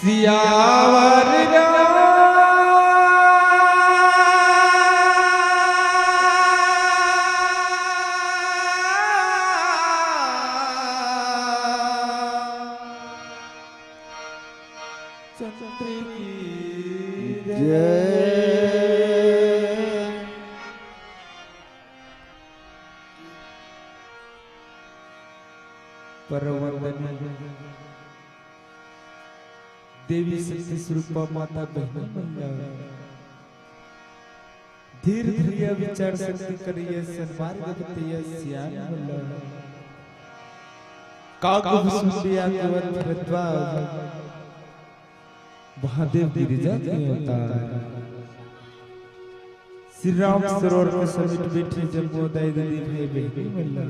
सियावर चंद्र की जय। परवंदन देवी शक्ति स्वरूपा माता बहन धीर धीर विचार शक्ति करिए सन्मार्ग बतिया सियान मल्ला कागु सुंदिया कवत भरद्वाज महादेव गिरिजा के अवतार श्री राम सरोवर में समिट बैठे जम्बोदय दली भाई बहनी मल्ला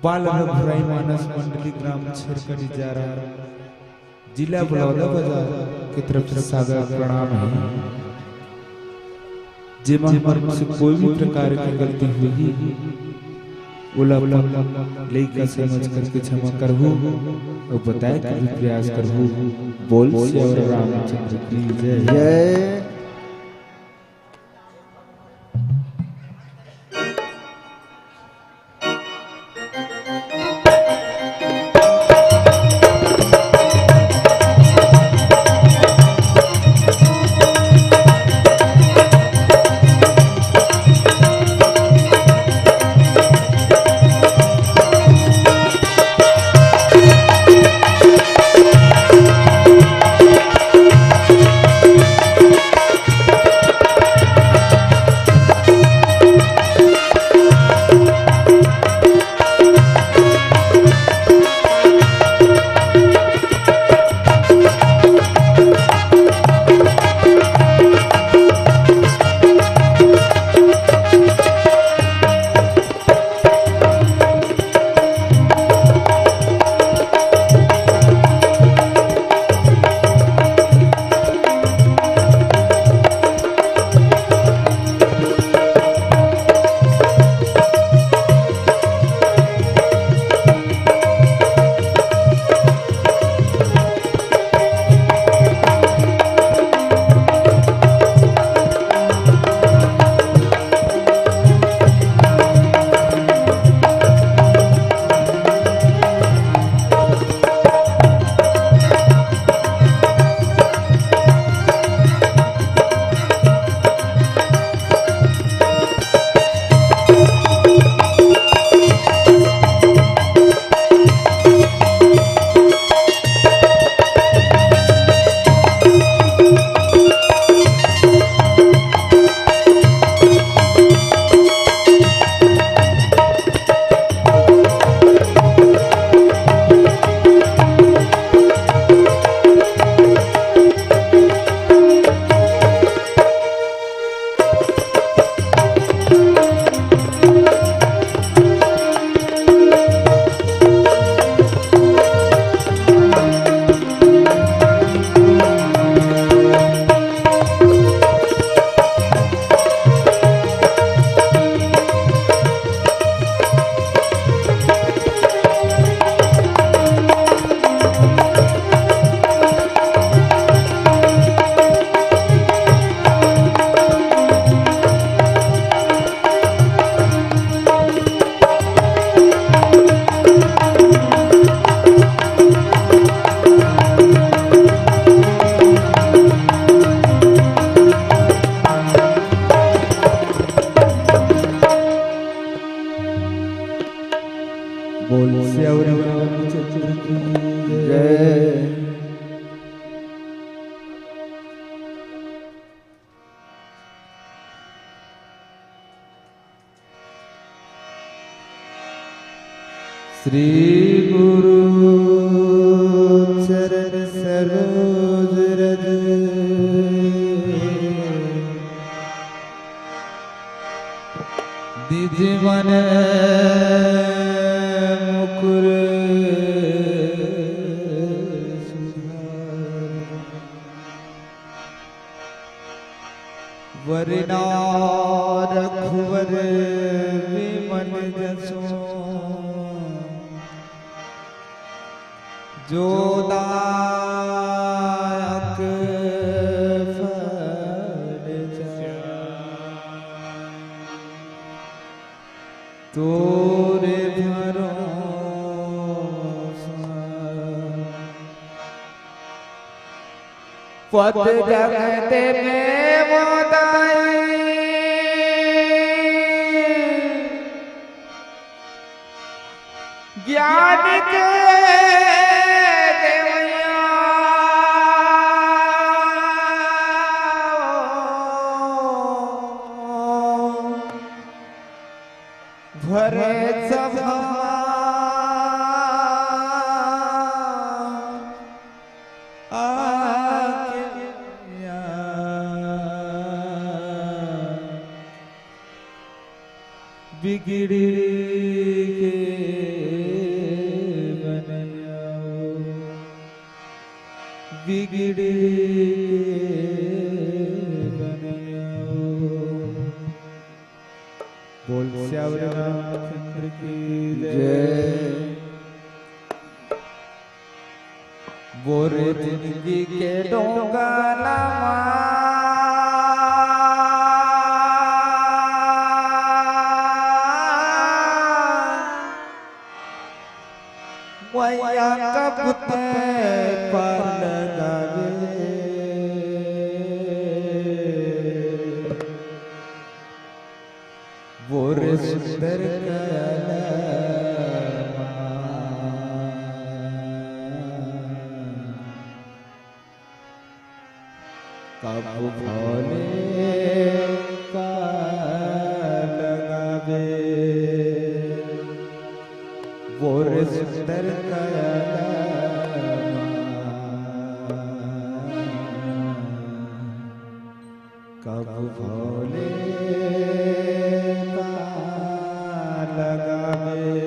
बाल रघुराई मानस मंडली ग्राम छरकड़ी जा रहा जिला बलौदा बाजार की तरफ से सागर प्रणाम है। जिमा हमारे से कोई भी प्रकार की गलती हुई उला लेकर समझ करके क्षमा करहु और बताए कि प्रयास करहु। बोल श्री रामचंद्र की जय जय। श्री गुरु चरण सरोज रज निज मन मुकुर वरना रघुवर विमन जसो जोदायक फल तोरे भरोसा पद जगत में मोदाई ज्ञान के देवैया भरे सभा बिगड़ी के बनाओ बिगड़ी के बनाओ बोल श्यावर रामचंद्र की जय। बोरे जिंदगी के डोंगला मैया कब पर लगावे बोरे सुंदर कब भोले का लगावे बोरे सुंदर कब भोले का लगावे।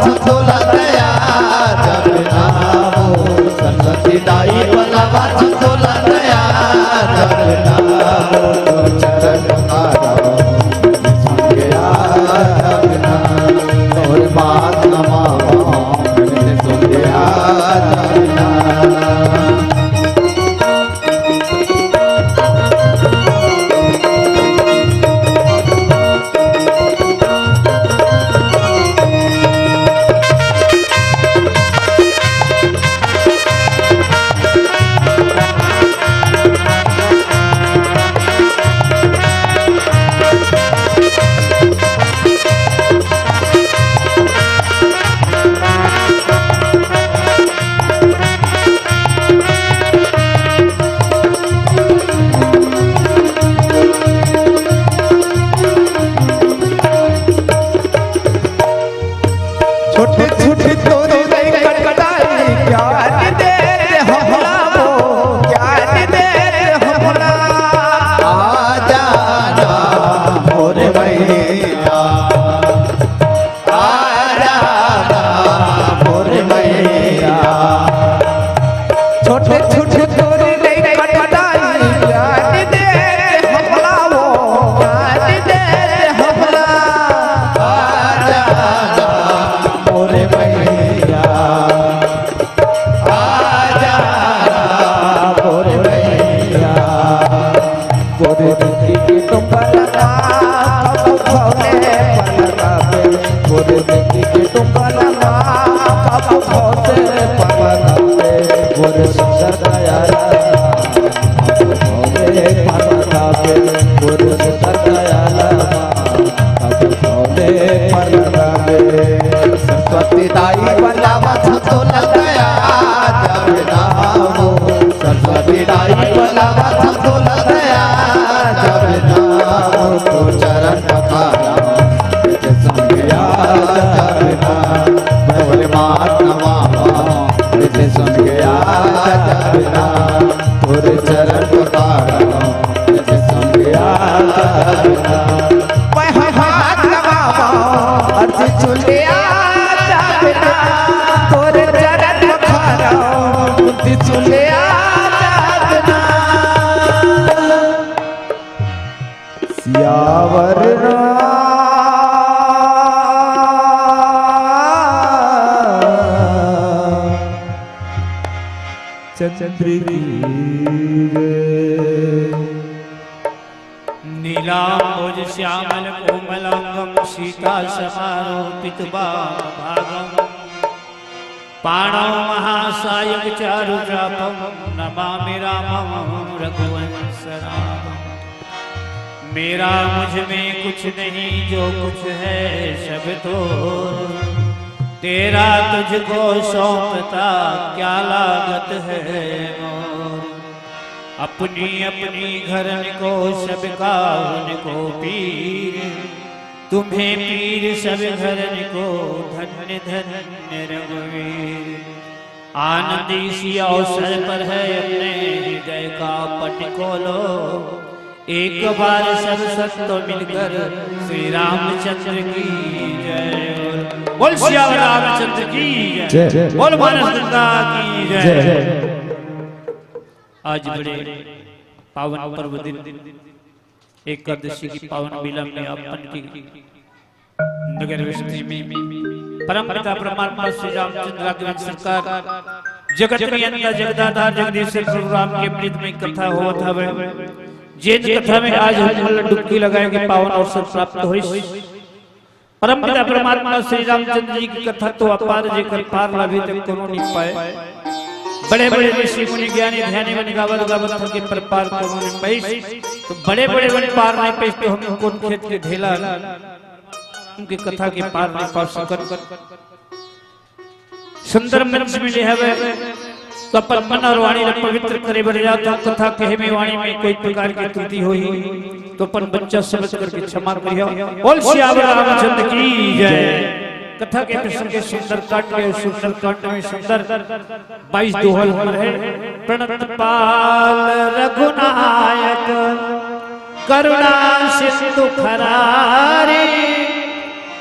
छतोला गया जब नामो सरस्वती दाई बलावा छतोला गया जब नामो चरण तारा सुन गया जब नामो और बात नमावा सुन गया जब नामो छोटे छोटे तोरे कटकटाई ज्ञान दे हमरा वो ज्ञान दे हमरा आ जाना मोरे मैया आ जाना मोरे मैया छोटे छोटे तोरे कटकटाई ज्ञान दे हमरा वो ज्ञान दे हमरा आ जाना मोरे मैया आजा मोरे मैया मोरे बेटी की तुम बलना भौले पलका पे मोरे बेटी की तुम बलना भौले पलका पे मोरे सुंदर दयाला भौले पलका पे मोरे सुंदर दयाला भौले पलका पे सरस्वती दाई बलावा छतोला गया जब नामो सरस्वती दाई बलावा छतोला गया जब नामो तो चरण पखारा सुन गया जब नामो बोले मात नमावा सुन गया जब नामो तोरे चरण पखारा सुन गया जब नामो हाथ नमावा अर्जी चुलिया तोरे चरण पखारा बुद्धि चुले आजादना सियावर चंद्र नीलांबुज श्यामल कोमलांगम सीता समारोपित भागम पाणौ महासायक चारुचापम नमामि रामं रघुवंश रामं। मेरा मुझ में कुछ नहीं जो कुछ है सब तो तेरा तुझको सौंपता क्या लागत है मोर। अपनी अपनी घरन को सबका उनको पीर तुम्हें पीर सब घरन को धन्य धन्य रघुवीर। आनंद इसी अवसर पर है अपने हृदय का पट खोलो एक बार सब सत्य मिलकर श्री रामचंद्र की जय। बोल श्याम रामचंद्र की जय, बोल मानस गंगा की जय। आज बड़े पावन पर्व दिन एकादशी की पावन बेला में अपन की नगर विष्णु में परम पिता परमात्मा श्री रामचंद्र की सरकार जगत के अंदर जगदाधार जगदीश प्रभु राम के अमृत में कथा हुआ था। जिन कथा में आज हम डुबकी लगाएंगे पावन अवसर प्राप्त हुई। परम पिता परमात्मा श्री रामचंद्र जी की कथा तो अपार जेकर पार अभी तक कोनो नहीं पाए। बड़े बड़े ऋषि मुनि ज्ञानी ध्यानी मन गावत गावत थके पर पार कोनो नहीं पाई। तो बड़े बड़े वन पार नहीं पाई तो हम कौन खेत के ढेला उनकी कथा के पार नहीं पा सकत। सुंदर मंच में जो है तो अपन मन और वाणी ने पवित्र करे बढ़ जाता। कथा कहे में वाणी में कोई प्रकार की त्रुटि हुई तो अपन बच्चा समझ करके क्षमा करियो। बोल श्याम रामचंद्र की जय। कथा के प्रसंग के सुंदर कांड में सुंदर 22 दोहल पर है। प्रणत पाल रघुनायक करुणा सिंधु खरारे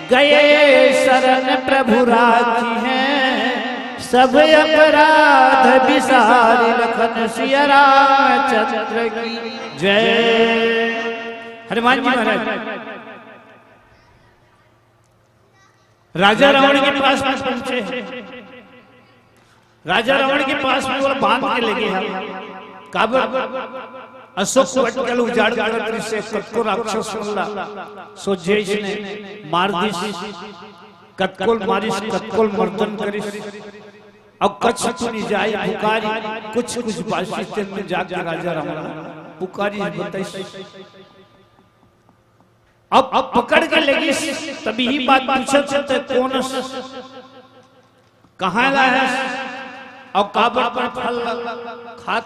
गए शरण प्रभु राखी हैं, सब अपराध विसार लखन सिया रामचंद्र की जय। हनुमान जी महाराज राजा रावण के पास में पहुंचे। राजा रावण के पास में वो बांध के लगे हैं काबर अशोक वट गल उजाड़ कर से कत्को राक्षस मुल्ला सो जेज ने मार दिस कत्कोल मारिस कत्कोल मर्दन करिस। अब कच्छ सुनी जाए पुकारी कुछ कुछ बाशिते में जाके राजा रावण पुकारी बताइस। अब पकड़ के लगी तभी ही बात पूछत चलते कौन कहाँ लाया और काबल पर फल खात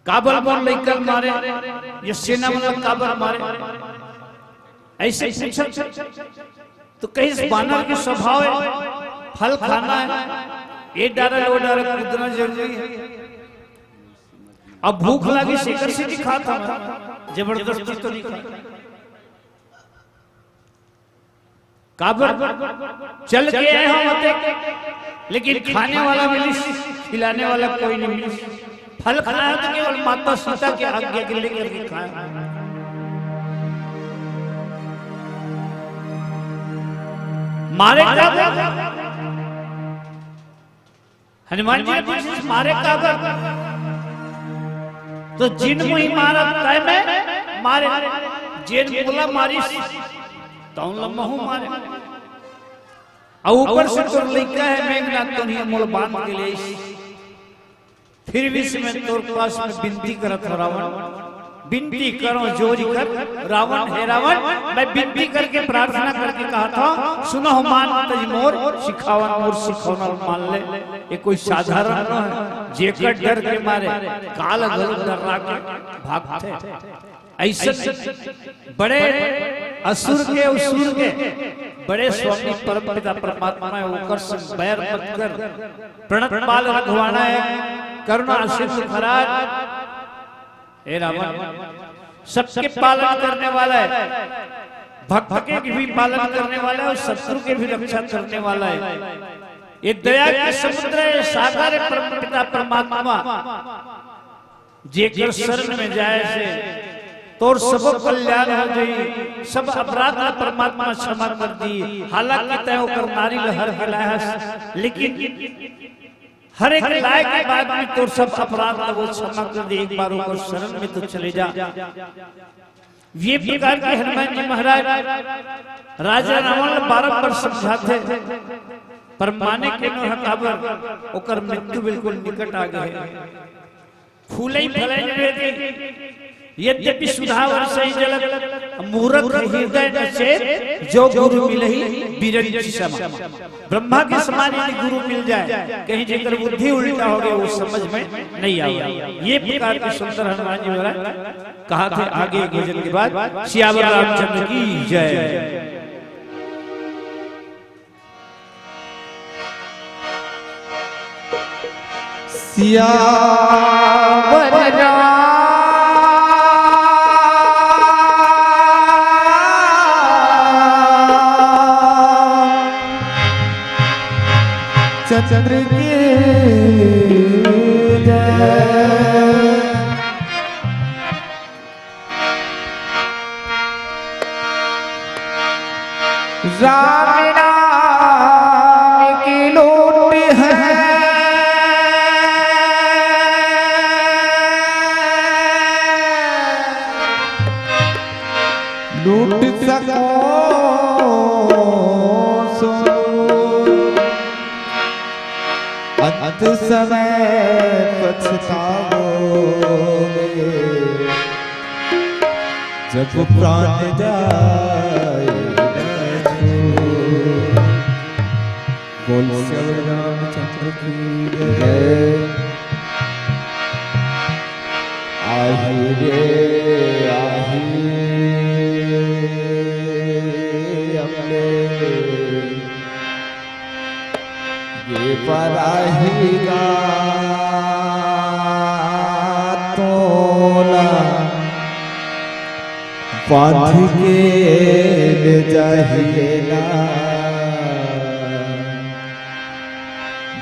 काबल पर लेकर मारे ये सेना मतलब काबल मारे ऐसे पूछत तो कहीं इस बानर के स्वभाव है फल खाना है ये डारा वो डारा कूदना जरूरी है। अब भूख लगी शेखर से दिखा था जबरदस्ती तो नहीं खा काबर चल के आए हम होते लेकिन खाने वाला मिली खिलाने वाला कोई नहीं मिली। फल खाया तो केवल माता सीता के आज्ञा के लेकर के खाया। मारे काबर हनुमान जी मारे काबर तो जिन मुही मारा तय में मारे जिन बोला मारी तौन लम्बहू मारे। और ऊपर से तोर लइका है मेघनाथ तो नहीं मोल बांध के ले फिर भी इसमें तोर पास में विनती करत रावण विनती करो जोरी कर रावण है रावण मैं विनती करके प्रार्थना करके कहा था सुनो मान तज मोर सिखावन मोर सिखौना मान ले। ये कोई साधारण न है जेकर डर के मारे काल गल डरा के भागते ऐसे बड़े असुर के उसुर के बड़े स्वामी परम पिता परमात्मा है ओकर से बैर मत कर प्रणत पाल रघुवाना है करुणा सिंधु महाराज हे रावण सबके पालन करने वाला है भक्त के भी पालन करने वाला है और शत्रु के भी रक्षा करने वाला है। ये दया के समुद्र है सागर है परम पिता परमात्मा जेकर शरण में जाए से तोर सब कल्याण हो गई सब अपराध परमात्मा क्षमा कर दी। हालांकि तय होकर नारी लहर हिलाया लेकिन हर एक लायक के बाद में तो सब अपराध वो क्षमा कर दे एक बार होकर शरण में तो चले जा। ये प्रकार के हनुमान जी महाराज राजा रावण बारंबार समझाते पर माने के न हकाबर ओकर मृत्यु बिल्कुल निकट आ गए। फूले ही फले रहते यद्यपि सुधावर सही जलक मूरख हृदय नचेत जो गुरु मिलहि बिरंची समा। ब्रह्मा के समान यदि गुरु मिल जाए कहीं जेकर बुद्धि उल्टा हो गया वो समझ में नहीं आएगा। ये प्रकार के सुंदर हनुमान जी महाराज कहा थे आगे भोजन के बाद सियावर रामचंद्र की जय। सियावर चंद्र की राम नाम की लूट है लूट सको अंत समय पछताओगे जब प्राण जाए बोल श्री रामचंद्र की जय। आही रे आही अपने ये पराहीगा तोला बांध के जाहिए ना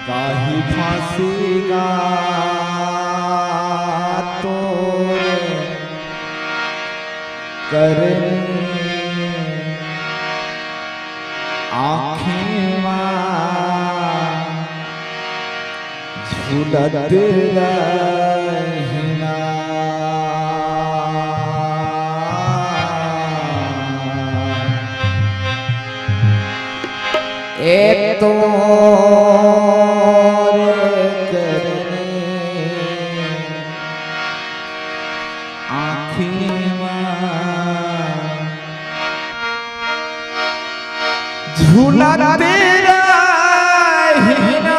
गाही फांसी गा तो करे आँखें झूलत रहिना एक तो झूला तेरा हिना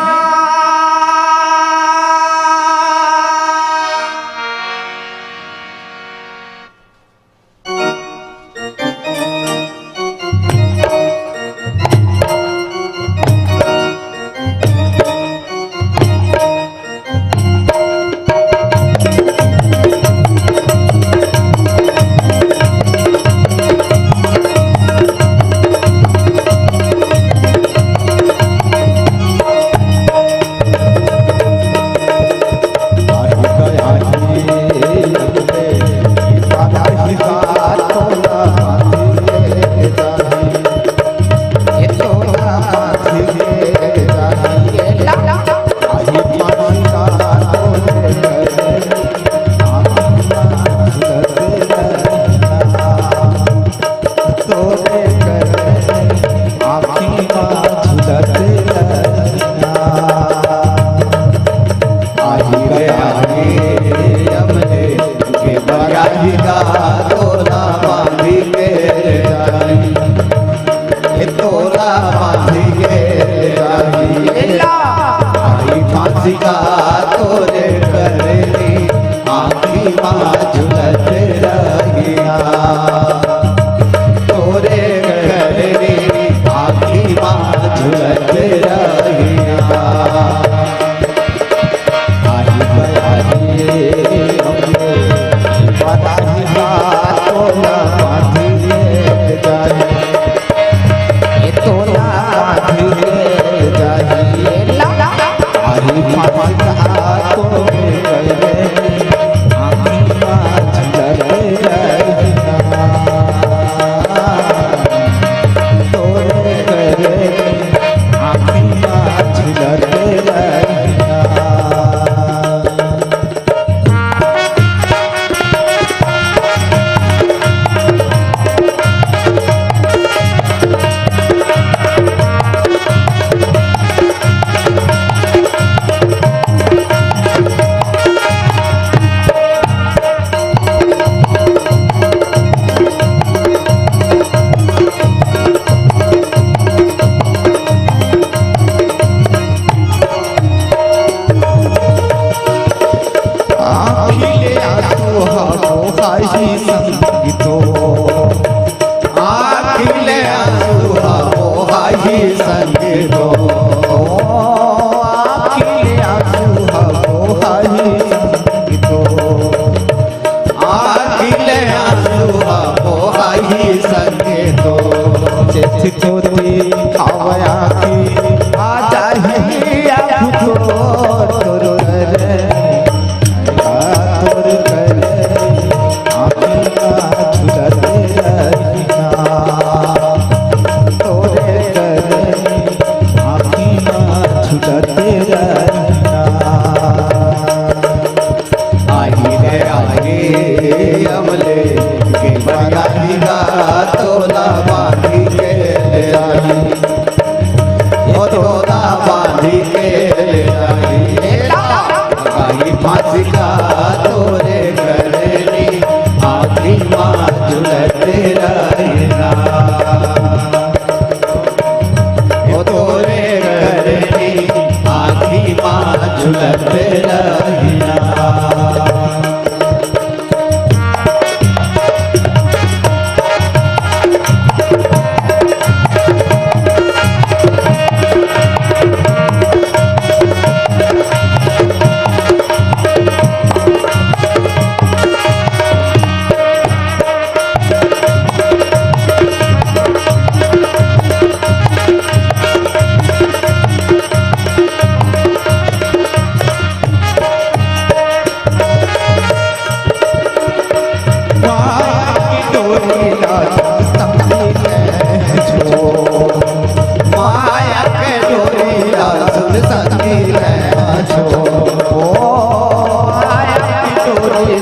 डोरी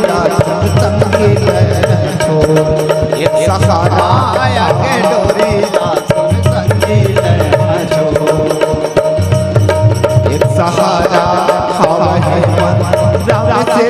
संगी छोड़ एक सहारा आया के डोरी संगी छोड़ एक सहारा खावा है मन राम से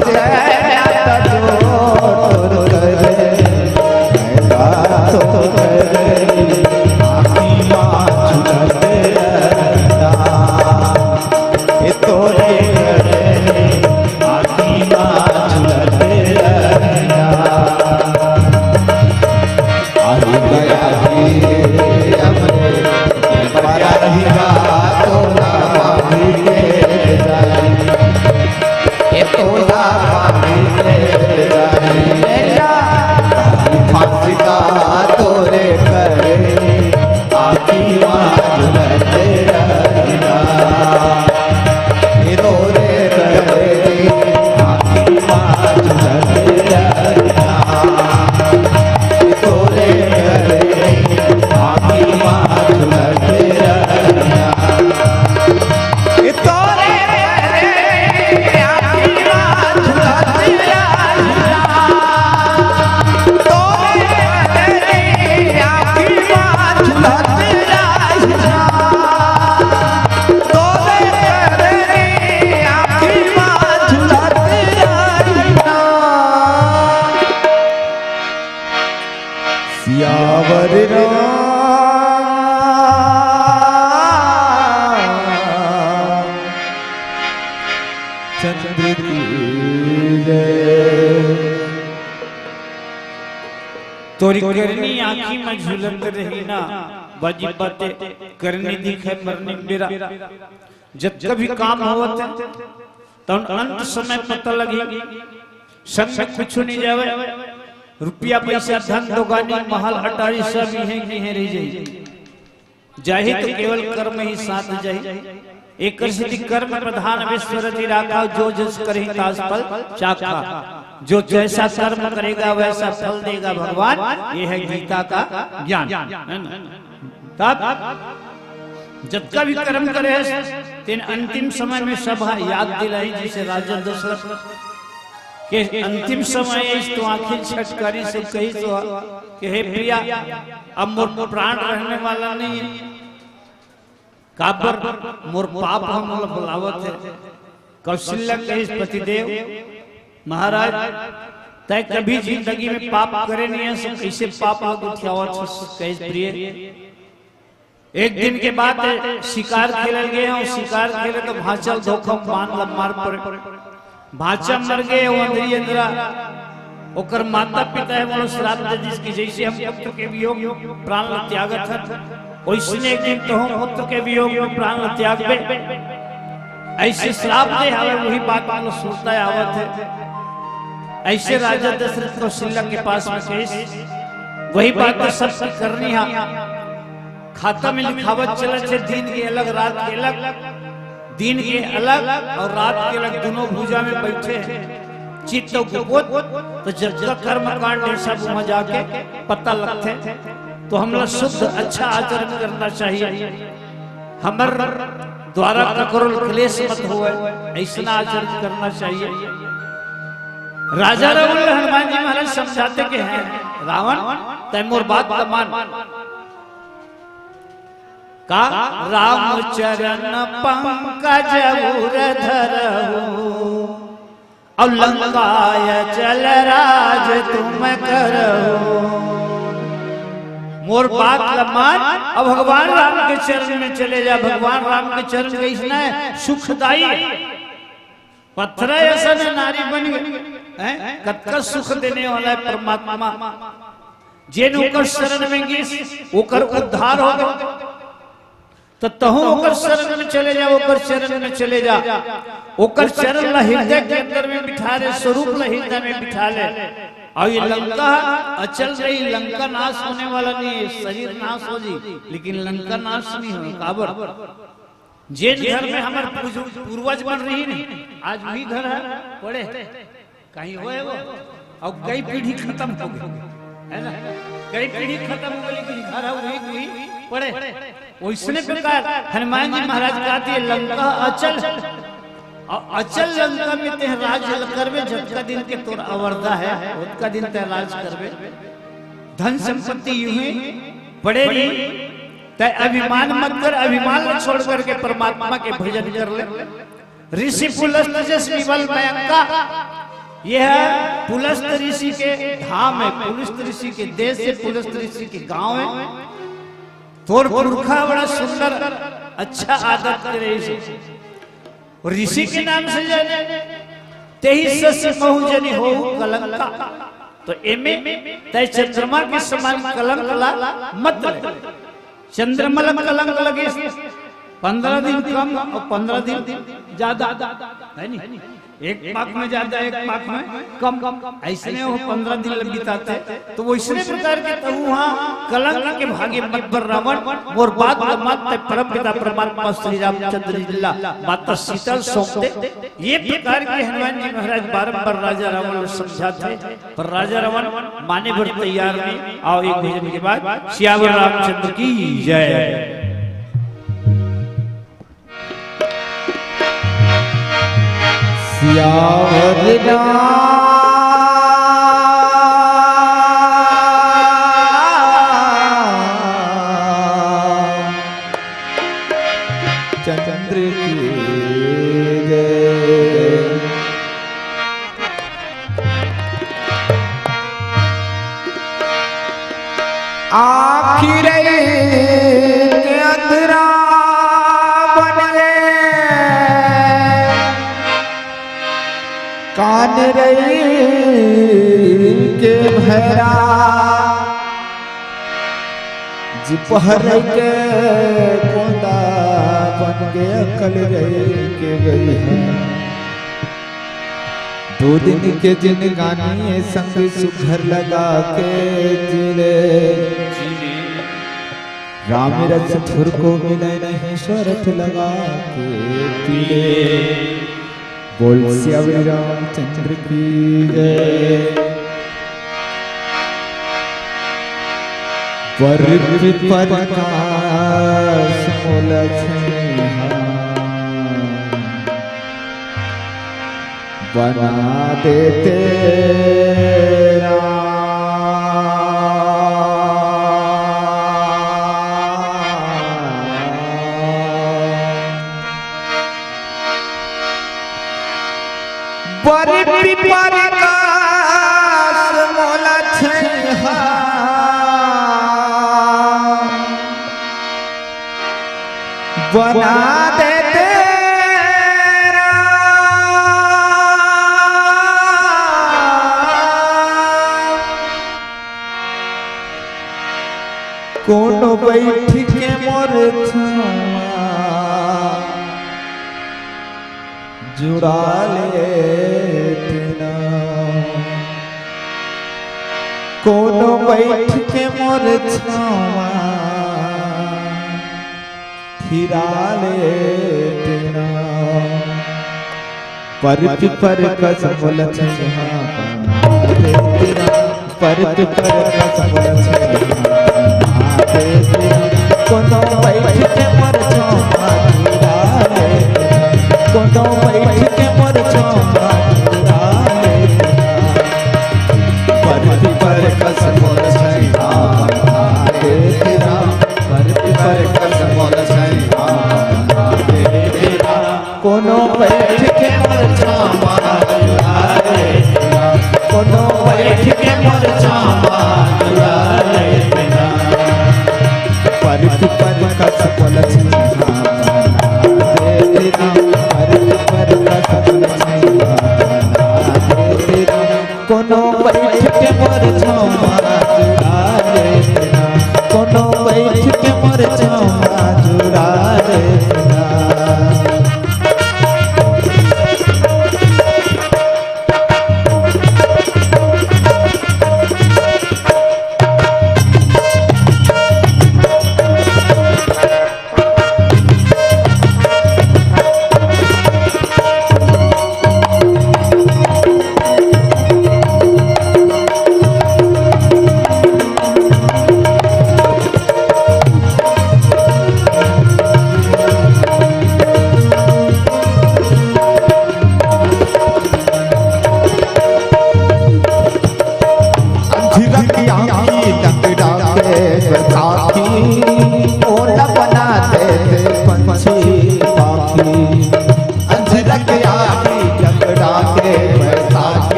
तोरी करनी आँखी में झूलत रही ना बाजी बातें करनी दिखे मरनी मेरा जब कभी काम होत तो अंत समय पता लगी संग में कुछ नहीं जावे रुपया पैसा धन दोगानी महल अटारी सब है कि है रह जाही तो केवल कर्म ही साथ जाही एक सिद्धि कर्म प्रधान विश्वर जी राखा जो जस करहि तास फल चाखा जो जैसा कर्म करेगा वैसा फल देगा भगवान ये है गीता का ज्ञान तब जब का भी कर्म करे तीन अंतिम समय में सभा याद दिलाई जिसे राजा दशरथ के अंतिम समय इस तो आखिर छटकारी से कही तो कि हे प्रिया अब मोर प्राण रहने वाला नहीं है काबर मोर पाप हम बुलावत है कौशल्या कही पतिदेव महाराज तय कभी जिंदगी में पाप करे नहीं है सब कैसे पाप कही प्रिय एक दिन के बाद शिकार खेल गए और शिकार खेले तो भाचल धोखा बांध मार पड़े भाचा मर गए वो अंदरी अंदरा ओकर माता पिता है वो श्राप दे जिसकी जैसे हम पुत्र के वियोग प्राण त्यागत है वैसने एक दिन तो हम पुत्र के वियोग में प्राण त्याग बे ऐसे श्राप दे हवे वही बात मानो सुनता आवत है ऐसे राजा दशरथ कौशल्या के पास में केस वही बात तो सब करनी है खाता में लिखावत चले थे दिन के अलग रात के अलग दिन के अलग और रात के अलग दोनों भुजा में बैठे चित्त तो जब कर्म कांड सब वहां जाके पता लगते तो हम लोग शुद्ध अच्छा आचरण करना चाहिए हमर द्वारा करोड़ क्लेश मत होए ऐसा आचरण करना चाहिए राजा रावण हनुमान जी महाराज समझाते के हैं रावण तैमूर बात का मान का राम चरण पंकज धरहु और लंकाय चल राज तुम करहु मोर बात का मान अब भगवान राम के चरण में चले जा भगवान राम के चरण कैसा है सुखदाई पत्थर ऐसा नारी बन गए कतका सुख देने वाला है परमात्मा जेन ओकर शरण में गिस ओकर उद्धार होगा तो तहु ओकर शरण में चले जा ओकर चरण में चले जा ओकर चरण ला हृदय के अंदर में बिठा ले स्वरूप ला हृदय में बिठा ले और ये लंका अचल रही लंका नाश होने वाला नहीं है शरीर नाश हो जी लेकिन लंका नाश नहीं हो काबर जिन घर में हमारे पूर्वज बन रही नहीं आज वही घर है पड़े कहीं हुए वो और कई पीढ़ी खत्म हो गई है ना कई पीढ़ी खत्म हो गई लेकिन घर है वही पड़े वैसने प्रकार हनुमान जी महाराज कहते हैं लंका अचल और अचल लंका में ते राज करबे, झटका दिन के तोर अवरदा है, उसका दिन ते राज करबे। धन संपत्ति यूं ही पड़ेगी, ते अभिमान मत कर, अभिमान छोड़ करके परमात्मा के भजन कर ले। ऋषि पुलस्त जैसी बल मयंका, यह पुलस्त ऋषि के धाम है, पुलस्त ऋषि के देश है, पुलस्त ऋषि के गांव है। तोर पुरखा बड़ा सुंदर अच्छा आदत करे ऋषि के नाम से जाने, तेही सस महु जनि हो कलंका। तो एमे तय चंद्रमा के समान कलंक ला मत ले। चंद्रमा कलंक लगे 15 दिन कम और 15 दिन ज्यादा है नहीं, एक पाक में ज्यादा एक पाक में कम, ऐसे में वो 15 दिन लग बिताते। तो वो इसी प्रकार के तो वहाँ कलंक के भागे मत बर रावण और बात मत परम पिता परमात्मा श्री रामचंद्र जिला माता सीता सौंपते। ये प्रकार के हनुमान जी महाराज बारंबार राजा रावण को समझाते, पर राजा रावण माने भर तैयार नहीं। आओ एक भजन के बाद सियावर रामचंद्र की जय। सियावर चंद्र की जय। आखिर अंधरा कान रही के भैरा जिपहर के कोदा बन के अकल रही के गई है। 2 दिन के जिन गानी संग सुघर लगा के जिले, राम रस ठुर को मिले नहीं शरत लगा के पीले। बोल सियावर रामचंद्र की जय। पर प्रकाश बना देते बना देते कोनो बैठ के मोर जुड़ा लेतना, कोनो बैठ के मोर छावा फिरा लेतना। पर कसम लछना पर कसम लछना कोनो बैठ के मोर छावा जुड़ा लेतना, कोनो बैठ के मोर छावा जुड़ा लेतना। पर कसम लछना तेरा पर कसम लछना तेरा, कोनो बैठ के मोर छावा जुड़ा लेतना, कोनो बैठ के मोर छावा जुड़ा लेतना। पर कसम लछना तेरा, पर कसम लछना तेरा, कोनो बैठ के मोर छावा जुड़ा लेतना, कोनो बैठ के मोर छावा जुड़ा लेतना।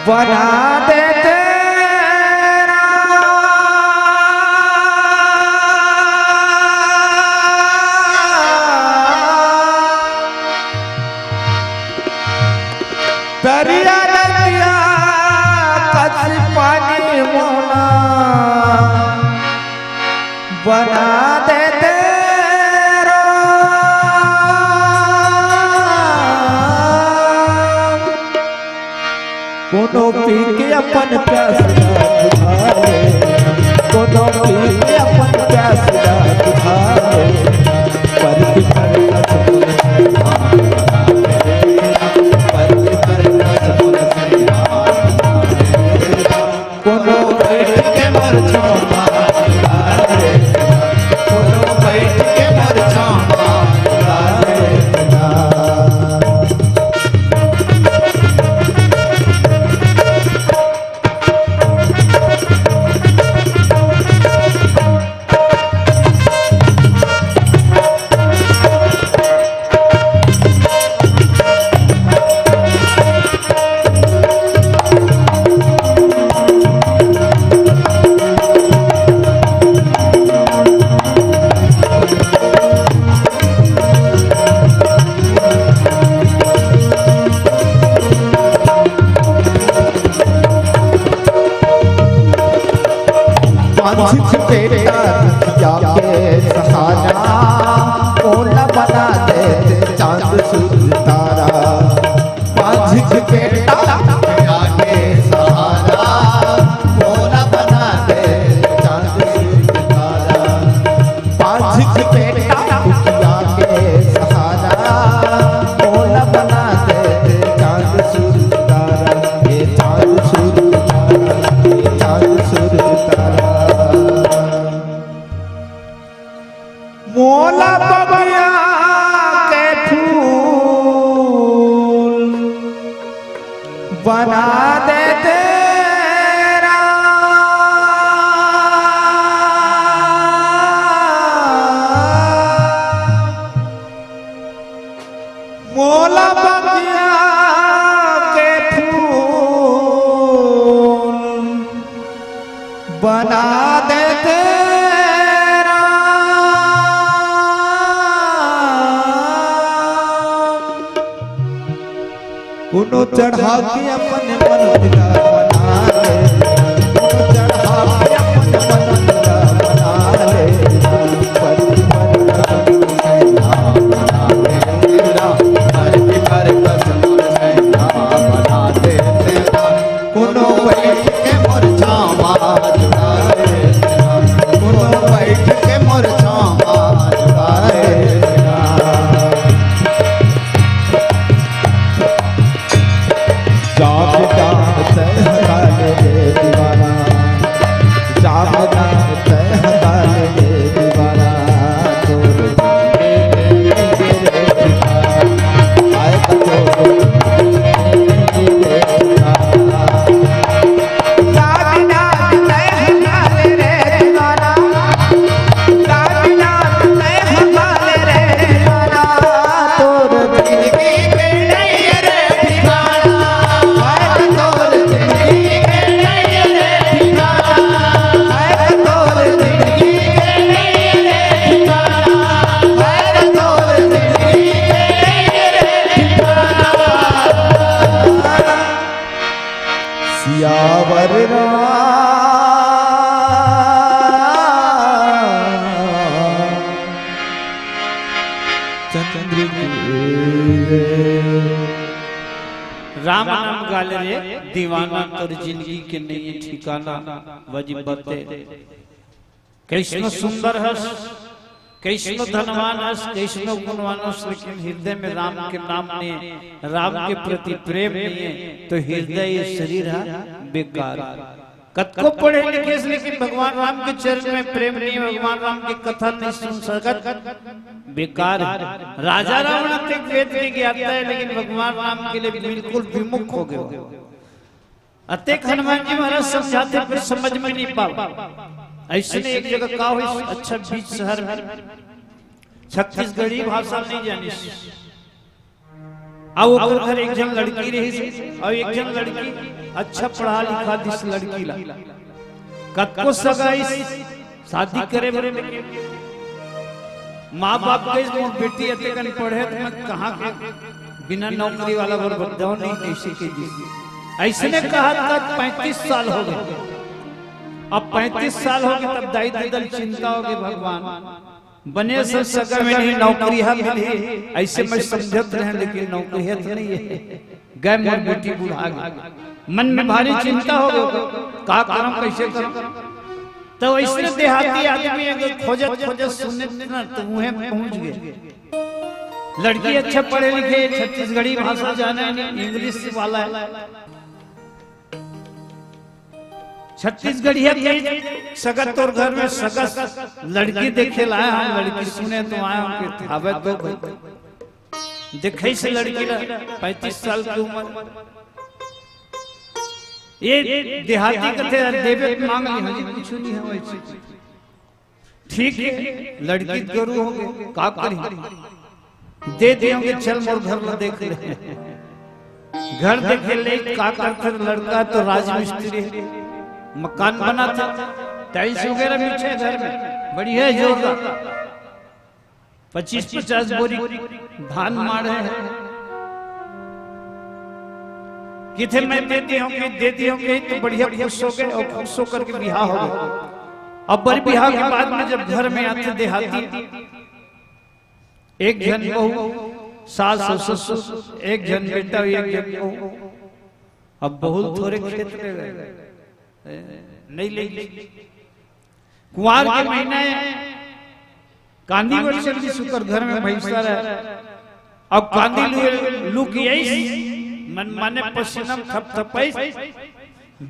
बना दे तेरा दरिया दरिया कच पानी मोना बना दे तेरा कोनो पी के अपन प्यास बुझाए कोनो पी के अपन प्यास बुझाए पर बिखर कोनो बैठ के मर छामा कोनो बैठ के मर छामा पांच बेटा जाके सहारा ओला बना दे चांद सूरज तारा पांच बेटा जाके सहारा ओला बना दे चांद सूरज तारा पांच बेटा जाके सहारा ओला बना दे चांद सूरज तारा ये चांद सूरज तारा ये चांद सूरज तारा मोला बगिया के फूल बना दे तेरा मोला बगिया के फूल बना दे तेरा उनो चढ़ा के अपने मन दिला बना ले उनो चढ़ा के अपने मन दिला बना ले पर बना दे तेरा हर बिखर कसम सैना बना दे तेरा कोनो बैठ के मोर छामा जुड़ा ले कोनो बैठ के मोर छामा जुड़ा ले जाम जाम सहका ले दीवाना जाम जाम सहका ले दीवाना तोर आए कतो सियावर चंद्र राम नाम गाले रे दीवाना तोर जिंदगी के नहीं ठिकाना वजी बते कृष्ण सुंदर हस कृष्ण धनवान हस कृष्ण गुणवान हस लेकिन हृदय में राम के नाम ने राम के प्रति प्रेम नहीं है तो हृदय ये शरीर है बेकार कतको पढ़े लिखे लेकिन भगवान राम के चरण में प्रेम नहीं भगवान राम की कथा नहीं सुन सकत बेकार राजा रावण तक वेद के ज्ञाता है लेकिन भगवान राम के लिए बिल्कुल विमुख हो गए अतेक हनुमान जी महाराज समझाते पर समझ में नहीं पाओ ऐसे ने एक जगह कहा हुई अच्छा बीच शहर में छत्तीसगढ़ी भाषा नहीं जानी अब ओकर घर एक जन लड़की रही से और एक जन लड़की अच्छा पढ़ा लिखा दिस लड़की ला कतको सगाई शादी करे बरे माँ बाप के बेटी अते कन पढ़े तो मैं कहाँ के बिना नौकरी वाला बर बदलाव नहीं कैसे के जी ऐसे ने कहा था 35 साल हो गए। अब 35 साल हो गए तब दाई दल चिंता होगी भगवान बने सब सगा में नहीं नौकरी है मिली ऐसे मैं समझत रहे लेकिन नौकरी है तो नहीं है गए मोर बेटी बुढ़ा गई मन में भारी चिंता हो गई का करम कैसे करम तो ऐसे देहाती आदमी अगर खोजत सुनने ना तो मुहे पहुंच गए। लड़की अच्छा पढ़े लिखे छत्तीसगढ़ी भाषा जाने इंग्लिश वाला है छत्तीसगढ़िया के सगत और घर में सगत लड़की देखे लाए हम लड़की सुने तो आए उनके थावे तो देखे से लड़की 35 साल की उम्र ये देहाती कथे देवे मांग ली हजी कुछ नहीं है वैसे ठीक है लड़की गुरु होंगे का करी दे देंगे चल मोर घर में देख ले घर देखे ले का करते लड़का तो राजमिस्त्री मकान बना था टाइल्स वगैरह पीछे घर में बढ़िया जोरदार 25-50 बोरी धान मार है किथे मैं देती हूँ तो बढ़िया खुश हो गए और खुश होकर के बिहार हो गए। अब बड़ी बिहार के बाद में जब घर में आते देहाती एक जन बहू सास ससुर एक जन बेटा एक जन बहू अब बहुत थोड़े खेत में गए नहीं ले कुंवार के महीने कांदी वर्ष शुक्र घर में भैंसा रहे अब कांदी लुक यही मन माने पसीना थप थपाई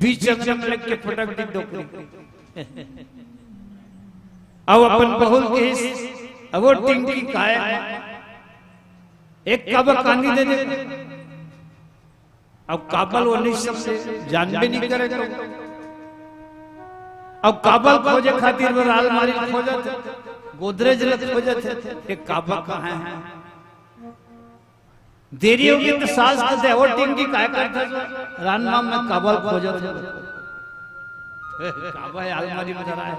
बीच अंगन में लग के फटक दी डोकरी अब अपन बहुल के अब वो टिंकी काया एक काबा कांदी दे दे अब काबल वो नहीं सबसे जान भी नहीं करेगा अब काबल खोजे खातिर वो अलमारी खोजत गोदरेज खोजत एक काबा कहाँ है देरी होगी तो सास कहते हैं वो टिंकी काय करता रानमा में काबल खोजत काबा है अलमारी में धरा है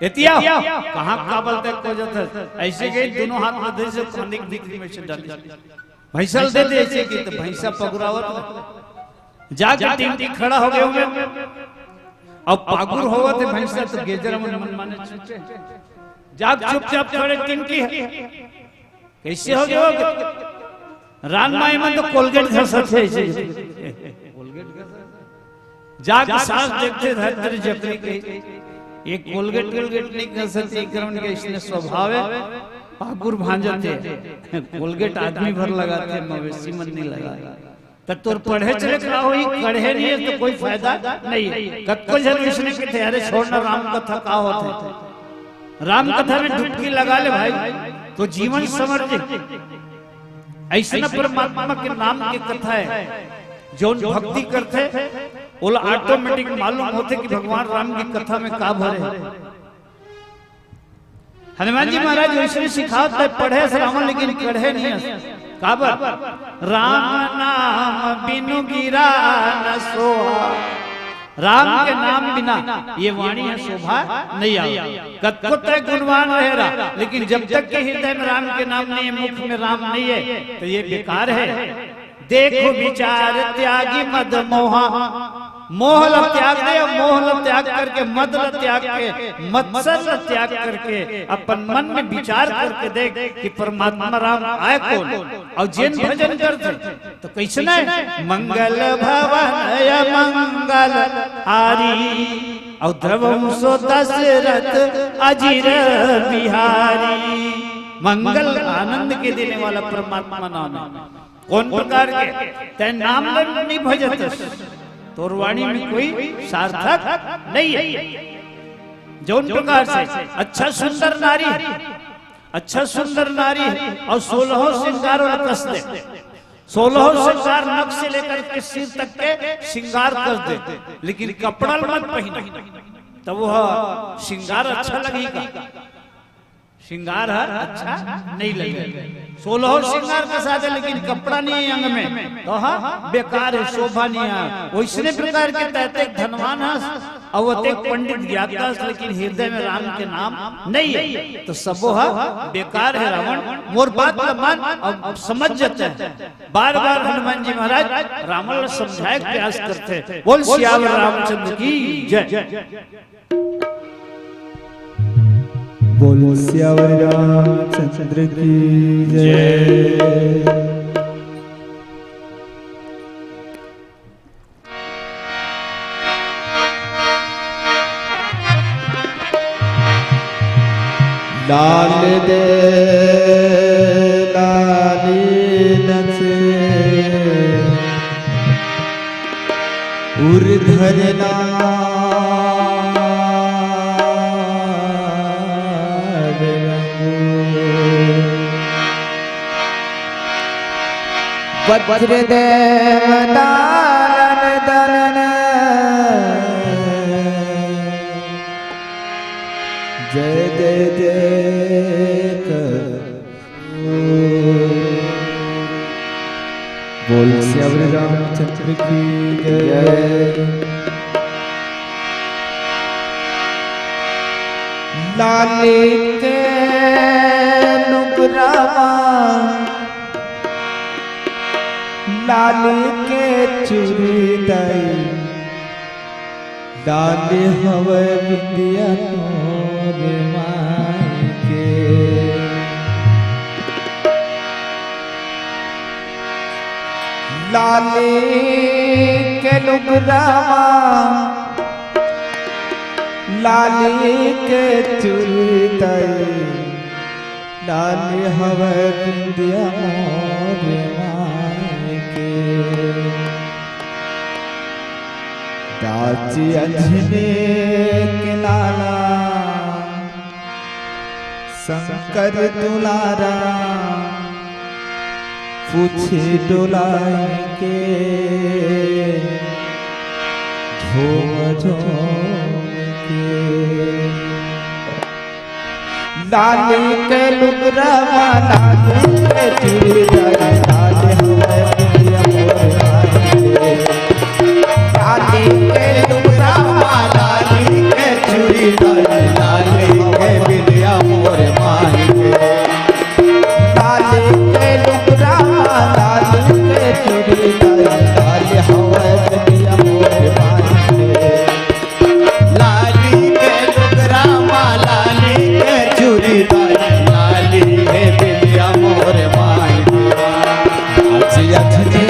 एतिया कहाँ काबल तक खोजत है ऐसे गई दोनों हाथ में दे से खाने की दिखरी में से डाल भैंसल दे दे ऐसे की तो भैंसा पगुरावत जाके टिंकी खड़ा हो गए होंगे अब पागुर होवा थे भैंसा तो गेजर मन माने छूटे जाग चुपचाप खड़े टिंकी कैसे हो गए रान माई में तो कोलगेट घसत है ऐसे जाग सास देखते धरती जकरी के ये कोलगेट नहीं घसत है क्रम के इसने स्वभाव है पागुर भांजते कोलगेट आदमी भर लगाते मवेशी मन नहीं लगा तोर पढ़े चले का होई कढ़े नहीं है तो कोई फायदा नहीं है कत्को जन इसने के तैयारी छोड़ना राम कथा का होते राम कथा में डुबकी लगा ले भाई तो जीवन समर ऐसे न परमात्मा के नाम की कथा है जो भक्ति करते वो ऑटोमेटिक मालूम होते कि भगवान राम की कथा में का भरे हनुमान जी महाराज ऐसे सिखाते है पढ़े श्रावण लेकिन पढ़े नहीं है काबर राम नाम बिनु गिरा न सोहा राम के नाम बिना ये वाणी है शोभा नहीं आई कत्को तय गुणवान रह रहा लेकिन जब तक के हृदय में राम के नाम नहीं है मुख में राम नहीं है तो ये बेकार है देखो विचार त्यागी मद मोहा मोह ल त्याग दे मोह ल त्याग करके मद ल त्याग के मत्सर ल त्याग करके अपन मन में विचार करके देख कि परमात्मा राम आए कौन और जिन भजन करते तो कैसे नहीं मंगल भवन मंगल हारी और द्रवम सो दशरथ अजीर बिहारी मंगल आनंद के देने वाला परमात्मा नाम है कौन प्रकार के तय नाम नहीं भजत तोर वाणी में कोई सार्थक नहीं है जौन प्रकार से अच्छा सुंदर नारी और 16 श्रृंगार और कस दे 16 श्रृंगार नख से लेकर के सिर तक के श्रृंगार कर दे लेकिन कपड़ा मत पहने तब वह श्रृंगार अच्छा लगेगा श्रृंगार है अच्छा नहीं लगे, 16 श्रृंगार का साथ है लेकिन कपड़ा नहीं है अंग में, तो हाँ बेकार है, शोभा नहीं है। वैसने प्रकार के तहते धनवान है और एक पंडित ज्ञाता लेकिन हृदय में राम के नाम नहीं है, तो सबो है बेकार है। रावण मोर बात का मान अब समझ जाता है। बार बार हनुमान जी महाराज रावण समझाए प्रयास करते। बोल सियावर रामचंद्र की जय। बोलो सियावर रामचंद्र की जय। लाल दे लाली नचे उर्धरना वज्रदेव दानन दनन जय जय जय बोल सियावर रामचंद्र की जय। लाली के नुकरामा लाली के चूड़ी दई डाले हवे विद्या तोरे माई के। लाली के नुकरामा लाली के चूड़ी दई डाले हवे विद्या मोरे माई के। दाची अंजने के लाला शंकर दुलारा पूछे डोलाई के झोम झोम के। लाली के लुगरा लाली के चूड़ी लाले हुए लाली के लुगरा लाली के चूड़ी लाली के बिलिया मोर माई के। लाली के लुगरा लाली के चूड़ी लाली हवा बिलिया मोर माई के। लाली के लुगरा लाली के चूड़ी लाली के बिलिया मोर माई के। अजनी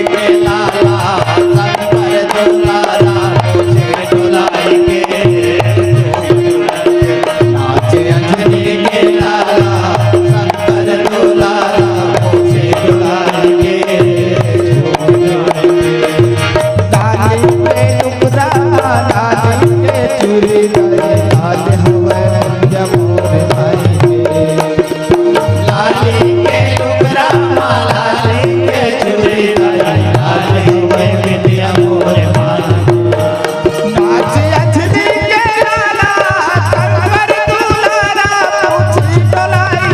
के लाला कर दुलारा पूछी डोलाई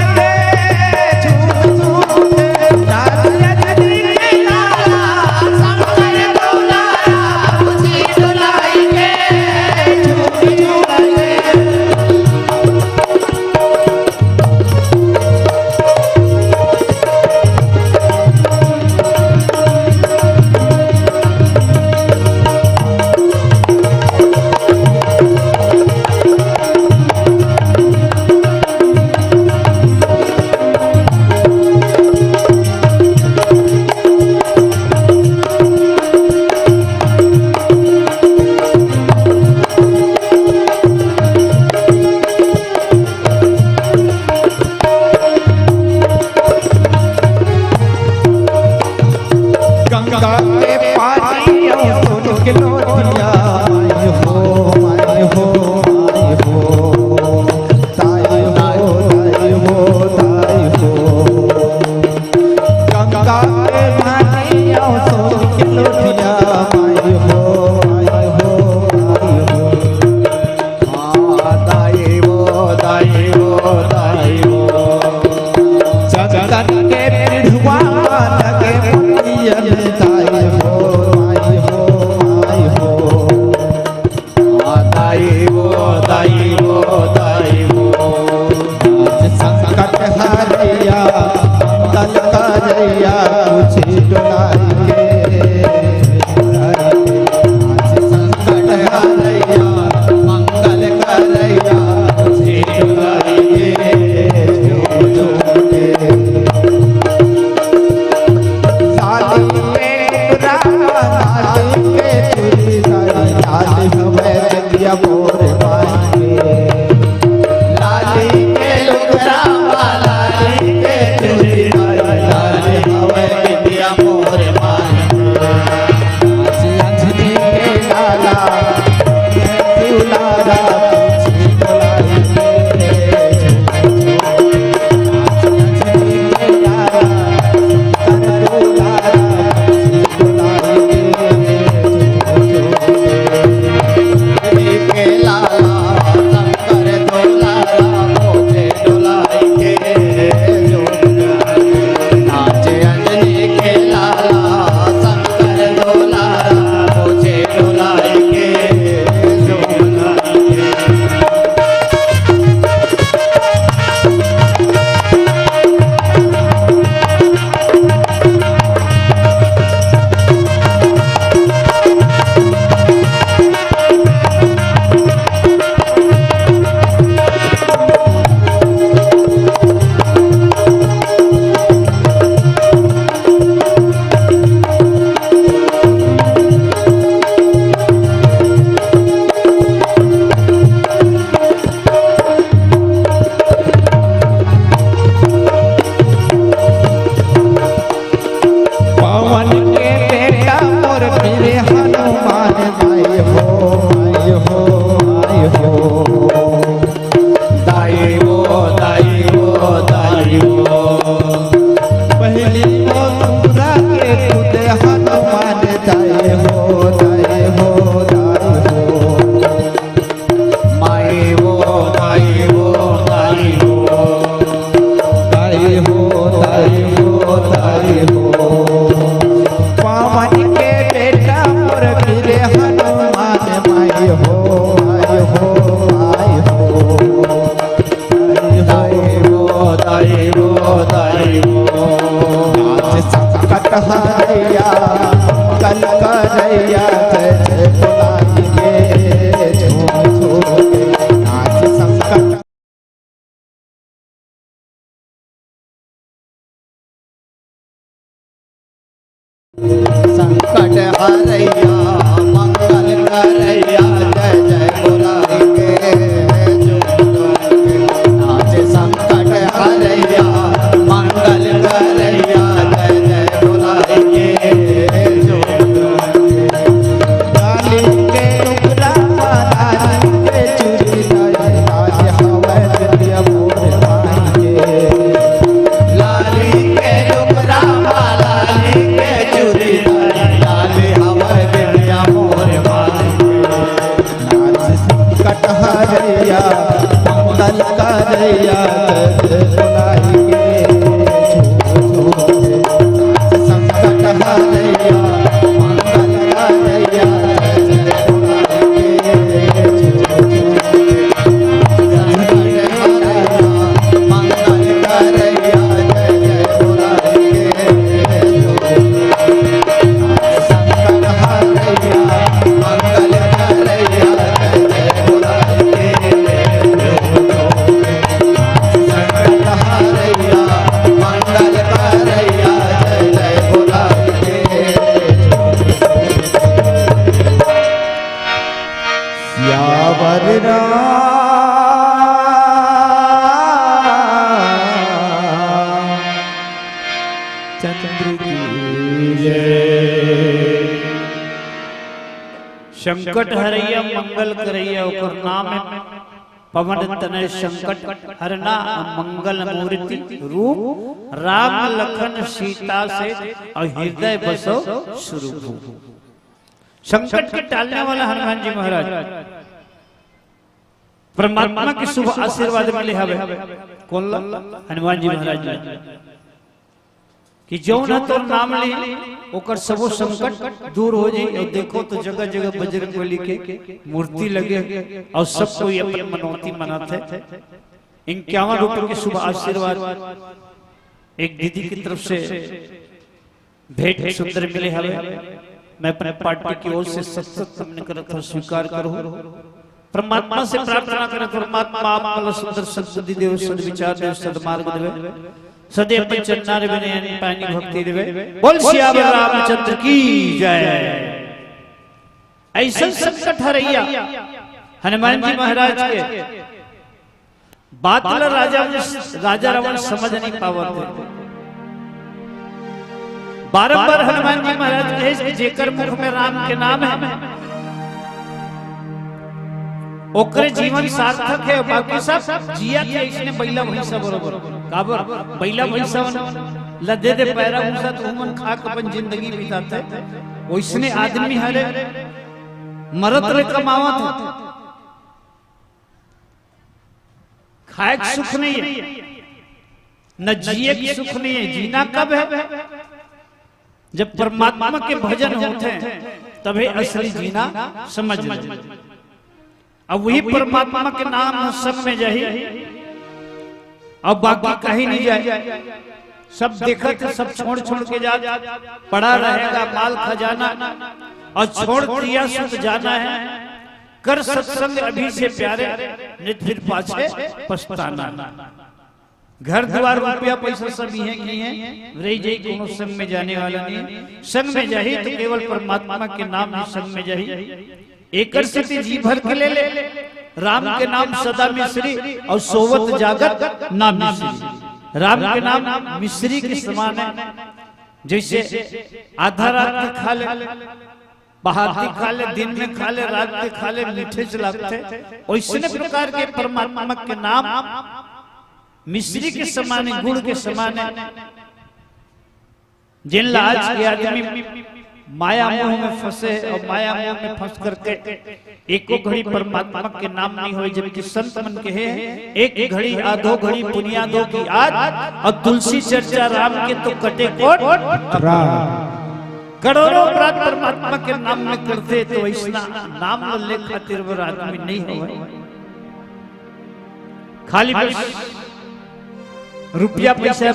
संकट हरैया मंगल करैया जय जय बोलाएंगे नाच संकट हरैया मंगल करैया जय जय बोलाएंगे डाली के टुकड़ा डाली के चूड़ी आज हवा दिया मोर पाएंगे लाली के टुकड़ा लाली के चूड़ी लाली हवा दिया मोर पाएंगे नाच संकट हरैया मंगल करैया बुलाएंगे संकट हरैया मंगल करैया मंगल करैया जय जय बुलाएंगे संकट हरैया मंगल करैया जय जय बुलाएंगे संकट हरैया मंगल करैया जय जय बुलाएंगे सियावर चंद्र की संकट हरैया मंगल करैया ओकर नाम है पवन तनय संकट हरना मंगल मूर्ति रूप राम लखन सीता से और हृदय बसो स्वरूप। संकट के टालने वाला हनुमान जी महाराज परमात्मा के शुभ आशीर्वाद मिले हवे कौन हनुमान जी महाराज ने कि जो न तो नाम ली ओकर सबो संकट दूर हो जाए। और देखो तो जगह जगह बजरंगबली के मूर्ति लगे और सब कोई अपनी मनौती मनाते। 51 रुपए के शुभ आशीर्वाद एक दीदी की तरफ से भेंट सुंदर मिले हवे मैं अपने पार्टी की ओर से सतत तुमने करत हो स्वीकार करो परमात्मा से प्रार्थना करे परमात्मा आप मला सुंदर सद्बुद्धि देव सद्विचार देव सद्मार्ग देवे सदैव अपन चरणार बिने पानी भक्ति देवे बोल सियावर रामचंद्र की जय। ऐसा संकट हरैया हनुमान जी महाराज के बात राजा रावण समझ नहीं पावत थे। बारंबार हनुमान जी महाराज कहे कि जेकर मुख में राम के नाम है ओकरे जीवन सार्थक है बाकी सब जिया के इसने बैला भैंसा बरोबर काबर बैला भैंसा लदे दे पैरा भूसा तो मन खा के अपन जिंदगी बिताते ओइसने आदमी हरे मरत रे कमावत है खाए के सुख नहीं है न जिए के सुख नहीं है। जीना कब है जब परमात्मा के भजन होते हैं तभी असली जीना समझ में। अब वही परमात्मा के नाम संग में जाही अब बाकी कहीं नहीं जाए सब देखा तो सब छोड़ छोड़ के जा पड़ा रहेगा माल खजाना और छोड़ दिया सुत जाना है कर सत्संग अभी से प्यारे नित फिर पाछे पछताना। घर द्वार रुपया पैसा सब ही है रही जाई कोनो संग में जाने वाला नहीं। संग में जाही तो केवल परमात्मा के नाम में संग में जाही एकर से जी भर के ले राम के नाम सदा मिश्री और सोवत जागत नाम मिश्री। राम के नाम मिश्री के समान है जैसे आधा रात खा ले बहाती खा ले दिन में खा ले रात में खा ले मीठे से लगते वैसे प्रकार के परमात्मा के नाम मिश्री के समान है गुड़ के समान है। जिन लाज के आदमी माया मोह में फंसे और माया मोह में फंस करके एको घड़ी परमात्मा के नाम नहीं होए जबकि संत मन के है एक घड़ी आधो घड़ी बुनियादों की आज और तुलसी चर्चा राम के तो कटे कोट करोड़ों प्रात परमात्मा के नाम में करते तो ऐसा नाम ले खातिर वो आदमी नहीं हो खाली बस रुपया पैसा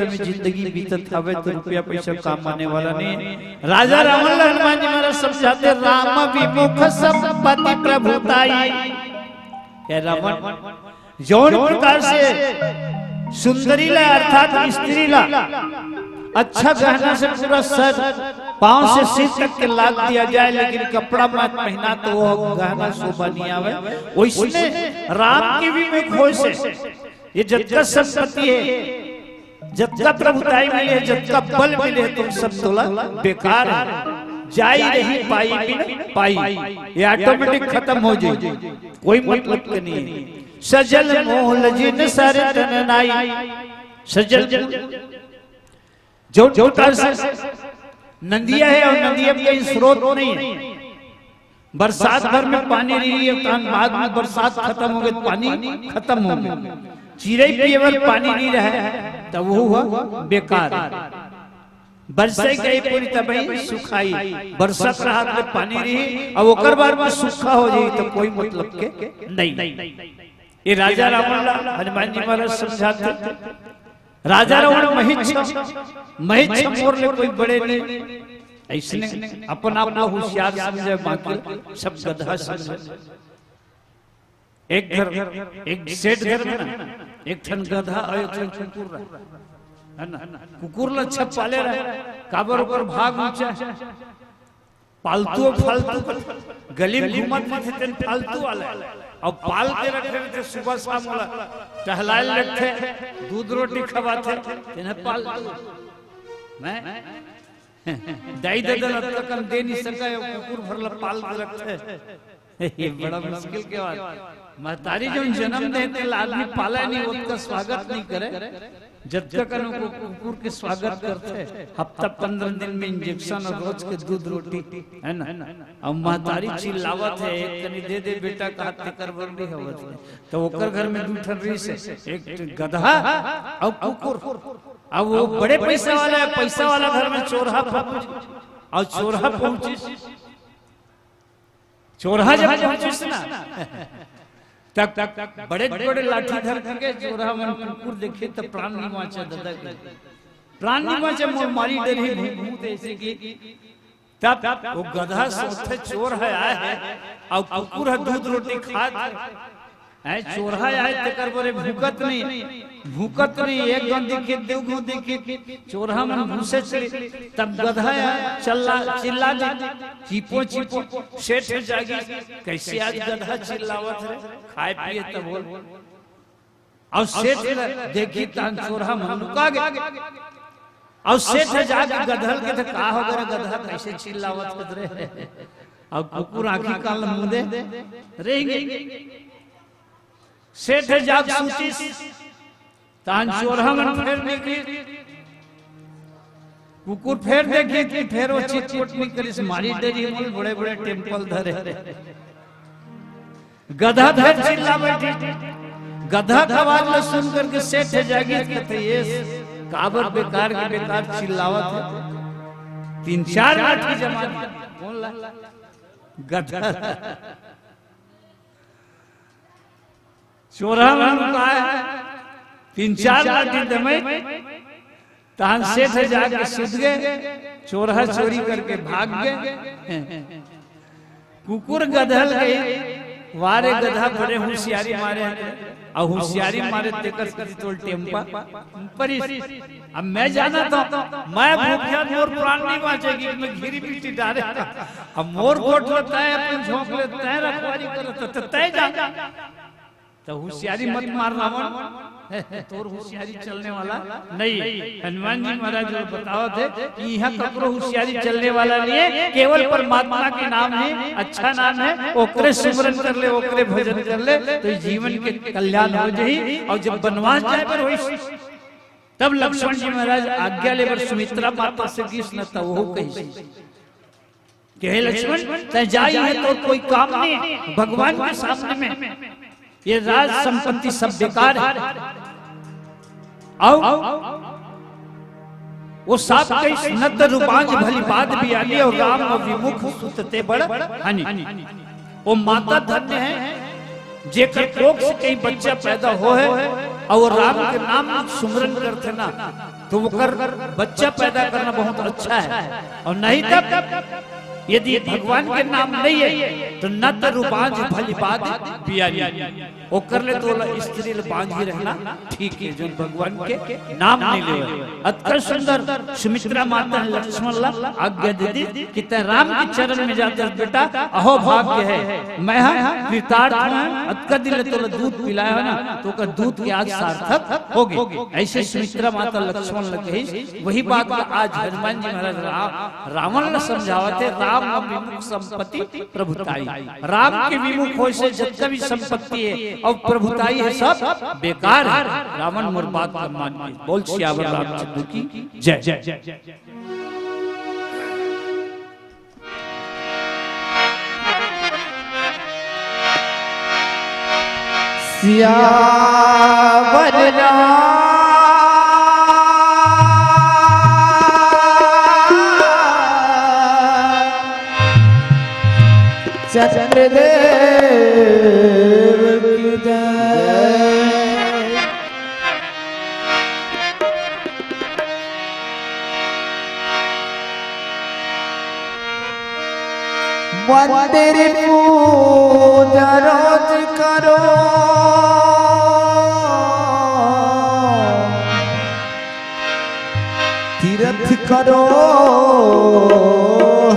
में जिंदगी बीतत हवे तो रुपया पैसा काम आने वाला नहीं। राजा रावण हनुमान जी महाराज समझाते राम विमुख संपत्ति प्रभुताई क्या रावण जौन प्रकार से सुंदरी ला अर्थात स्त्री ला अच्छा गहना से पूरा सर पांव से सिर तक के लाद दिया जाए लेकिन कपड़ा मत पहना तो वो गहना शोभा नहीं आवे वैसने राम की विमुख होय से ये जगत संपत्ति है जगत प्रभुताई मिले जगत बल मिले तुम सब तोला बेकार है जाई रही पाई ये ऑटोमेटिक खत्म हो जाए कोई मतलब के नहीं है। सजल मोह लजिन सारे तन नाई सजल जो नदिया है और नदिया में स्रोत नहीं है बरसात भर में पानी रही है बाद में बरसात खत्म हो गई पानी खत्म हो गया चिड़ै केवल पानी नहीं रहे तब वो हुआ बेकार। बरसे गई पूरी तबाही सुखाई बरसत रहा तो पानी रही अब ओकर बाद में सूखा हो जाए तो कोई मतलब के नहीं। ये राजा रावण हनुमान जी महाराज समझाते राजा रावण महिष मोर ले कोई बड़े नहीं ऐसने अपन आप होशियार समझे बाकी सब गधा समझे। एक घर एक सेठ घर में ना एक ठन गधा और एक ठन कुकुर है ना कुकुर ला अच्छा पाले रहे काबर ऊपर भाग ऊंचा पालतू फालतू गली में घूमत थे फालतू वाले और पाल के रखे थे सुबह शाम वाला टहलाए रखे दूध रोटी खवाते इन्हें पाल मैं दाई दादा तक दे नहीं सका कुकुर भरला पाल के रखे ये बड़ा मुश्किल के बात महतारी जो जन्म देते आदमी पाला नहीं उसका स्वागत नहीं करे जब तक उनको कुकुर के स्वागत करते हफ्ता 15 दिन में इंजेक्शन और रोज के दूध रोटी है ना अब महतारी चिल्लावत है एक कनी दे दे बेटा का हाथ कर बंदी होवत है तो ओकर घर में दू ठन रही से एक गधा और कुकुर अब वो बड़े पैसा वाला घर में चोरहा पहुंच और चोरहा पहुंची चोरहा जब पहुंचिस ना तक बड़े बड़े लाठी धर के चोरहा मन कुकुर देखे तो प्राण नहीं वाचा दादा प्राणी में जब मारी डरी भूत ऐसे की तब वो गधा सोचते चोर है आए है और कुकुर है दूध रोटी खात है चोर है आए तेकर बोले भूकत नहीं एक गंदी के दो गंदी के चोरहा मन भूसे चले तब गधा चिल्ला चीपो सेठ जागी कैसे आज गधा चिल्लावत है खाए पिए तब बोल और सेठ देखी तान चोरहा मन लुका गया और सेठ जाके गधल के तो का हो गया गधा कैसे चिल्लावत रे और कुकुर आंखी काल मुंदे रहेंगे सेठ जाग सूची तान चोरहा मन फेर निकली कुकुर फेर देखी फेर वो चिटपुट निकली मारी डरी बोल बड़े बड़े टेम्पल धरे गधा फेर चिल्ला बैठी गधा का आवाज सुन करके सेठ जागी कहते ये काबर बेकार के बेकार चिल्लावत है 3-4 लाठी जमा कौन ला गधा चोरा मन का 3-4 लाठी दमे तान सेठ जाके सुध गए चोरा चोरी करके भाग गए कुकुर गधल गई वारे गधा बड़े होशियारी मारे और होशियारी मारे तेकर तोल टेम्पा परी अब मैं जाना था मैं भूखिया मोर प्राण नहीं बांचेगी मैं घिरी पीटी डाले अब मोर कोट लेता है अपन झोंक लेता है रखवारी करता तो तय जा तो होशियारी मत मारना मन तोर होशियारी चलने वाला नहीं हनुमान जी महाराज जो बताओ थे कि यहाँ कपड़ो होशियारी चलने वाला नहीं है केवल परमात्मा के नाम है अच्छा नाम है ओकरे सिमरन कर ले ओकरे भजन कर ले तो जीवन के कल्याण हो जाही और जब बनवास जाए पर होई तब लक्ष्मण जी महाराज आज्ञा लेकर सुमित्रा माता से कृष्ण तब वो कही कहे लक्ष्मण तय जाई है तो कोई काम नहीं भगवान के सामने में ये राज संपत्ति सब बेकार है वो साथ कई नद रूपांज भली बात भी आली और राम और विमुख सुतते बड़ हनी वो माता धन्य है जेकर कोख से कई बच्चा पैदा हो है और राम के नाम सुमरन करते ना तो वो कर बच्चा पैदा करना बहुत अच्छा है और नहीं तब यदि भगवान के नाम नहीं है तो नद रूपांज भली बात बियाली वो कर ले तो स्त्री बांझ ही रहना ठीक है जो भगवान के नाम नहीं ले अत्कर सुंदर सुमित्रा माता ने लक्ष्मण ला आज्ञा दे दी कि ते राम के चरण में जाकर बेटा अहो भाग्य है मैं कृतार्थ हूं अत्कर दिल तो दूध पिलाया ना तो का दूध की आज सार्थक होगी ऐसे सुमित्रा माता लक्ष्मण ने कही वही बात आज हनुमान जी महाराज रावण ने समझावते राम विमुख संपत्ति प्रभुताई राम के विमुख हो से जितना भी संपत्ति है और प्रभुताई है सब बेकार है रावण मोर बात का मान बोल सियावर रामचंद्र की जय जय सियावर चंद्रदेव की जय मंदिर पूजा रोज करो तीर्थ करो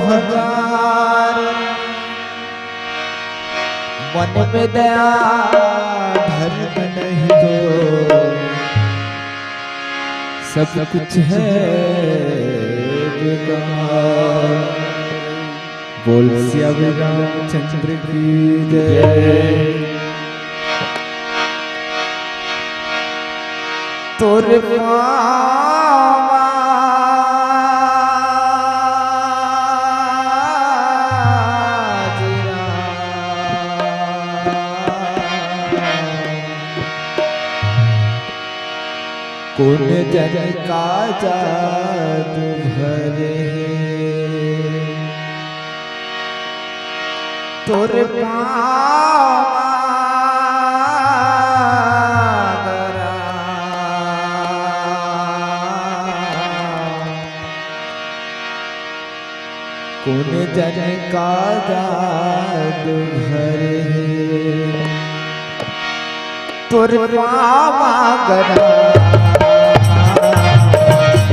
हजार मन में दया धर्म नहीं दो सब कुछ है बेकार बोल श्री रामचंद्र की जय तोर कौन जन का जादू भरे तोर कौन जन का जादू भरे तुर पावा गरा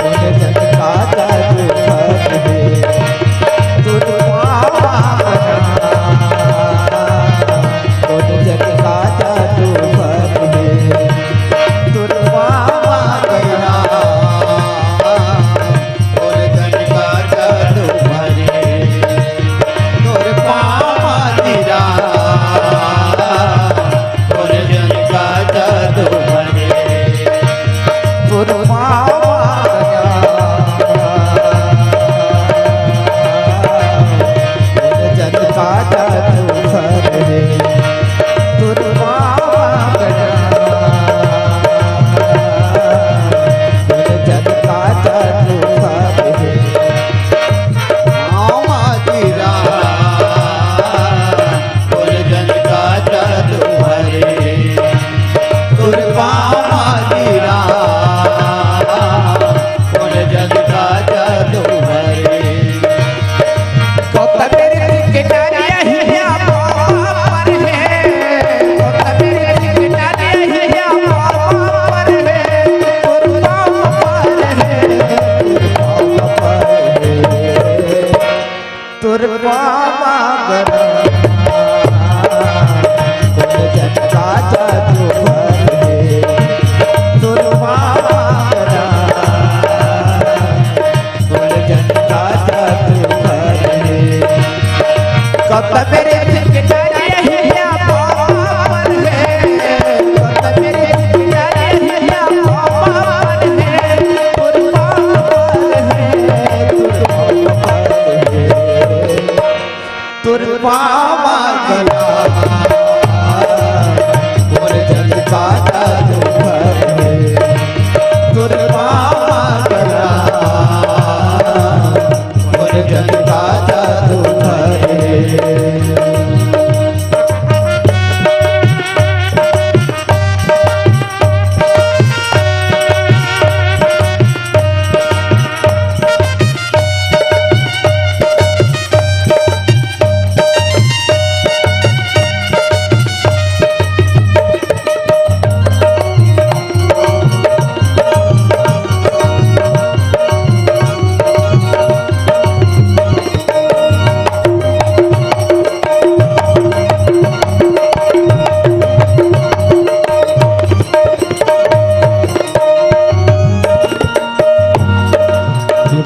कौन जन का जादू भरे तुर पावा गरा कौन जन का जादू भरे तुर पावा गरा और धन का जादू भरे तोर पावा तेरा और धन का जादू भरे तुर पावा गरा कौन जन का जादू भरे तुर पावा गरा कौन जन का जादू भरे मामा तेरा और धन का जादू भरे तोर पावा तेरा और धन का जादू भरे कोता मेरे टिकटारिया हिया पर है कोता मेरे टिकटारिया हिया पर है तुर पावा पर है तुर पावा गरा कौन जन का जादू भरे तुर पावा गरा कौन जन का जादू भरे कोता मेरे टिकटारिया हिया पर है कोता मेरे टिकटारिया हिया पर है तुर पावा पर है तुर पावा गरा और धन का जादू भरे तुर पावा गरा और धन का जादू भरे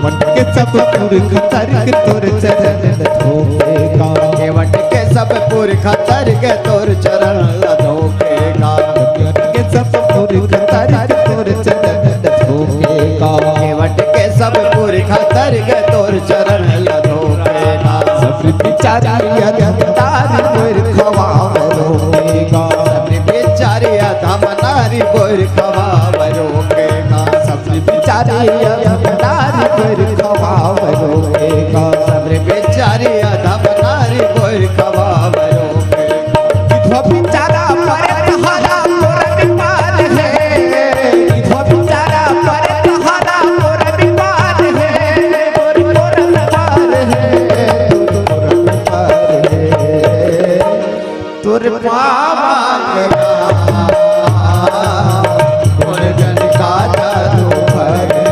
मन के सब पुरख तर्क तुर चरण धोखेगा केवट के सब पुरख तर के तोर चरण धोखेगा मन के सब पुरख तर्क तुर चरण धोखेगा केवट के सब पुरख तर के तोर चरण धोखेगा सब बिचारी अधमदार मोर खवाव रोकेगा सब बेचारी अधम नारी बोर खवाव रोकेगा सब बिचारी अधमदार मोर खवाव रोकेगा सब बेचारी अधम नारी बोर खवाव रोकेगा विधवा बिचारा पर तहारा मोर विपाद है विधवा बिचारा पर तहारा मोर विपाद है मोर विपाद है तुर पावा गरा और धन का जादू भरे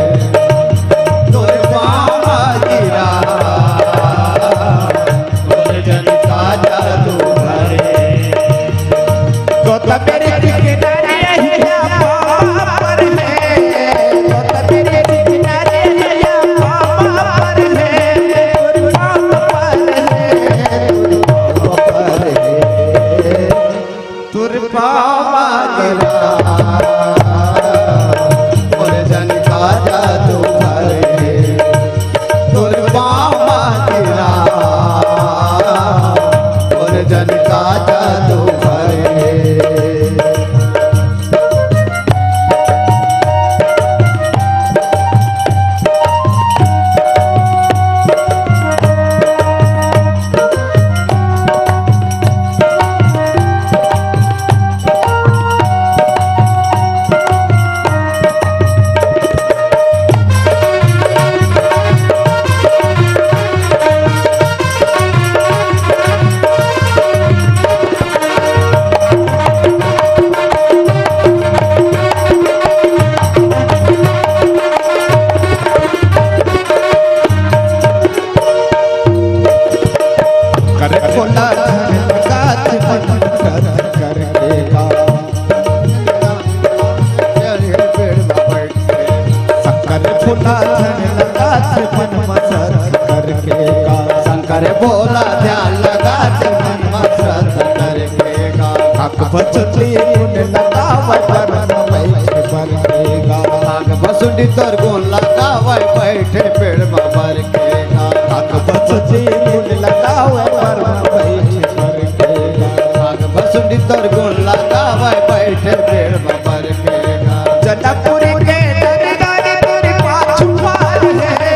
अरे बोला ध्यान लगा के मन में श्रद्धा करके गा हक बचती गुण लगावे परम बैठे बरकेगा भाग बसुंडी तोर गुण लगावे बैठे पेड़ में बरकेगा हक बचती गुण लगावे परम बैठे बरकेगा भाग बसुंडी तोर गुण लगावे बैठे पेड़ में बरकेगा जनकपुरी के दरदारी तोर पाछू पार है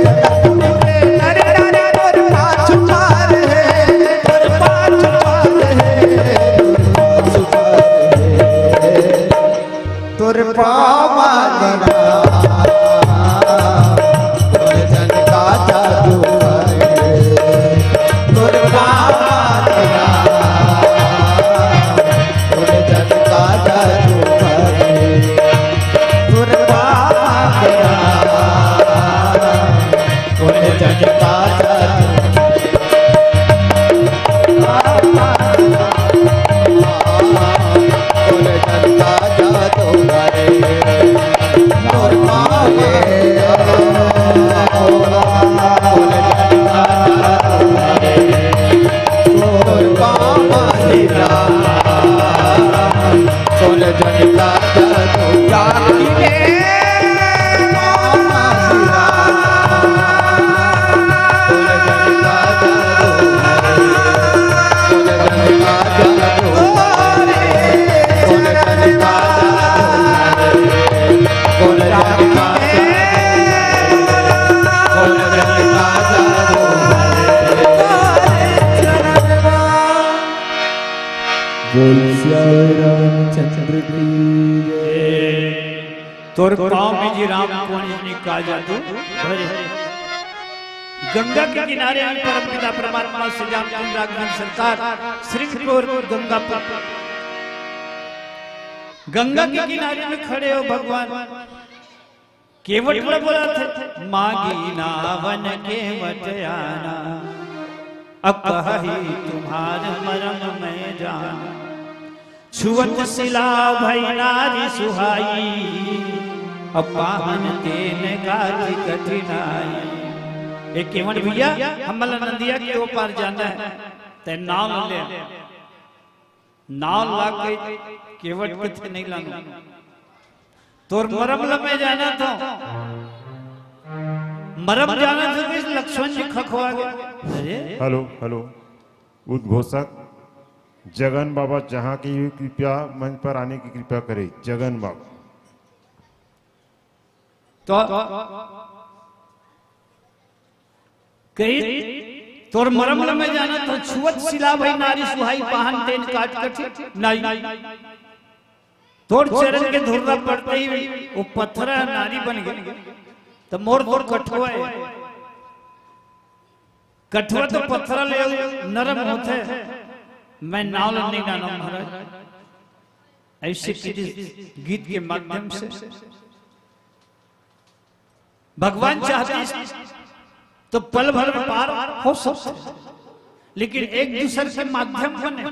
जनकपुरी के दरदारी तोर पाछू पार है तोर पाछू पार है तोर पामा गना तोर जन का जादू है तोर पामा गना तोर जन का जादू है तोर पामा गना तोर जन का जादू तोर जन का जादू तोर पागे तोर पामा सिरा तोर जन का जादू जानकी के पामा सिरा तोर जन का जादू तोर जन का जादू तोर जन का तोर जन का तोर जन का जादू बोल श्याम रामचंद्र की जय। तोर पाँव में जी राम कौन इसने का जादू भरे गंगा के किनारे परम पिता परमात्मा श्री रामचंद्र आगमन सरकार श्रृंगपुर गंगा पर गंगा के किनारे में खड़े हो भगवान केवट में बोला थे मागी नावन केवट आना अब कही तुम्हार मरम में जाना छुवत सिला भई नारी सुहाई अब पाहन तेन गाजी कठिनाई। एक केवट भैया हम नंदिया के ऊपर जाना है ते नाव ले नाव ला के केवट किथे नहीं लाना तोर मरम लमे जाना तो मरम जाना तो किस लक्ष्मण जी खखवा गए। अरे हेलो हेलो उद्घोषक जगन बाबा जहां की कृपया मंच पर आने की कृपया करें। जगन बाबा तो कही तोर मरम लमे जाना तो छुअत सिला भई नारी सुहाई पाहन तेन काट कठी नहीं तोर चरण के धुर्रा पड़ते ही वो पत्थरा नारी बन गई तो मोर मोर कठुआ है कठुआ तो पत्थरा ले नरम होते मैं नाव नहीं डाला महाराज ऐसे गीत के माध्यम से भगवान चाहते तो पल भर में पार हो सकते लेकिन एक दूसरे के माध्यम बने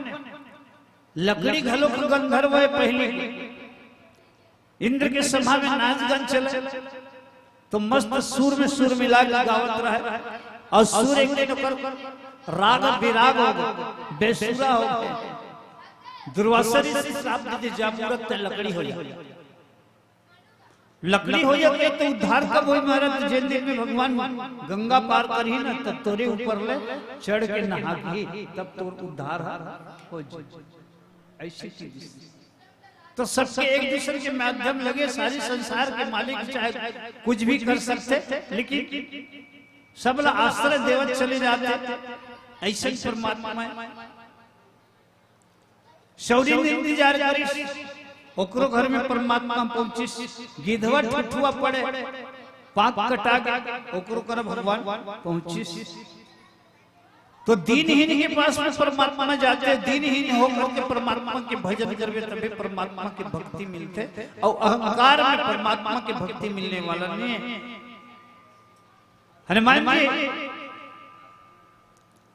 लकड़ी घलो गंधर्व है पहले इंद्र के सभा में नाच गान चले तो मस्त सुर में सुर मिला के गावत रहे और सुर एक दिन कर राग विराग हो गए बेसुरा हो गए दुर्वासा से श्राप दे जामुरत ते लकड़ी हो जाए लकड़ी हो जाए तो उद्धार कब होई महाराज जिन दिन में भगवान गंगा पार करी ना तब तोरे ऊपर ले चढ़ के नहा के तब तोर उद्धार हो जाए ऐसी चीज तो सबके एक दूसरे के माध्यम लगे सारे संसार के मालिक चाहे कुछ भी कर सकते लेकिन सब आश्रय देवत चले जाते ऐसे परमात्मा शौरी ने इंतजार करी ओकरो घर में परमात्मा पहुंचिस गिधवा ठठुआ पड़े पाक कटा के ओकरो कर भगवान पहुंचिस तो दीनहीन के पास में परमात्मा में जाते दीनहीन होकर के परमात्मा के भजन करवे तभी परमात्मा की भक्ति मिलते और अहंकार में परमात्मा की भक्ति मिलने वाला नहीं है। हनुमान जी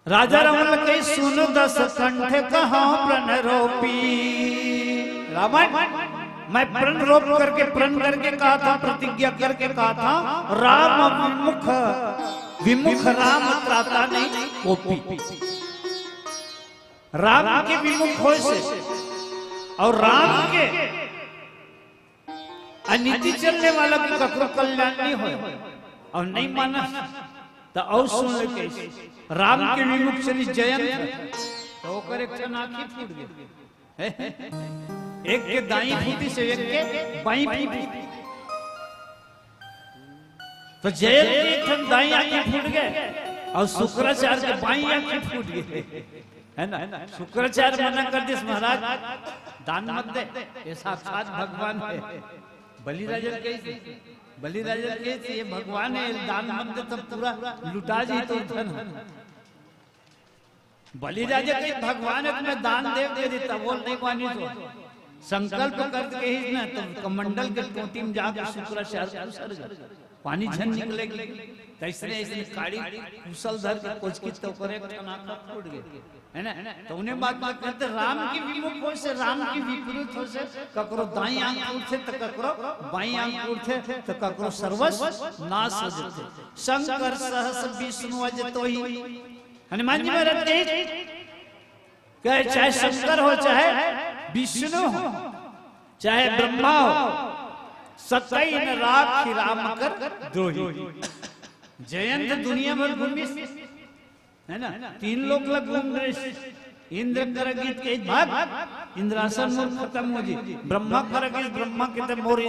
राजा रावण कही सुनो दस कंठ कहाँ प्रण रोपी रावण मैं प्रण रोप करके प्रण करके कहा था, प्रतिज्ञा करके कहा था, राम विमुख विमुख राम त्राता नहीं कोपी। राम के विमुख हो से और राम के अनिति चलने वाला की ककरो कल्याण नहीं हो और नहीं माना तो और सुन ले राम के विमुख चली जयंत तो करे आंखें फूट गई, एक के दाई फूटी से एक के बाई फूटी, तो जयंत के दाई आंखें फूट गए और शुक्राचार्य के बाई आंखें फूट गए, है ना। शुक्राचार्य मना कर दिस महाराज दान मत दे, ये साक्षात भगवान है। बलिराजन के ये भगवान है, दान मत दे तो पूरा लुटा जी तो धन। बलिराजा के भगवान है, मैं दान दे देता, बोल नहीं मानी तो संकल्प करके ही ना तो कमंडल के टोटी में जाकर शुक्राचार्य पानी झन निकलेगी, तैसने ऐसे काड़ी कुशल धर के कुछ की तो करे नाका फूट गए, है ना। तो उन्हें बात करते राम की विमुख हो से, राम की विपरीत हो से, ककरो दाई आंख उठे तो ककरो बाई आंख उठे तो ककरो सर्वस्व नाश हो जाते। शंकर सहस विष्णु अजतो ही, हनुमान जी महाराज कहे चाहे शंकर हो चाहे विष्णु हो चाहे ब्रह्मा हो, सतई न राखी राम कर द्रोही। जयंत दुनिया भर घूमी, है ना, 3 लोग लग घूम रहे, इंद्र कर गीत के भाग इंद्रासन मोर खत्म हो जी, ब्रह्मा कर गीत ब्रह्मा के मोर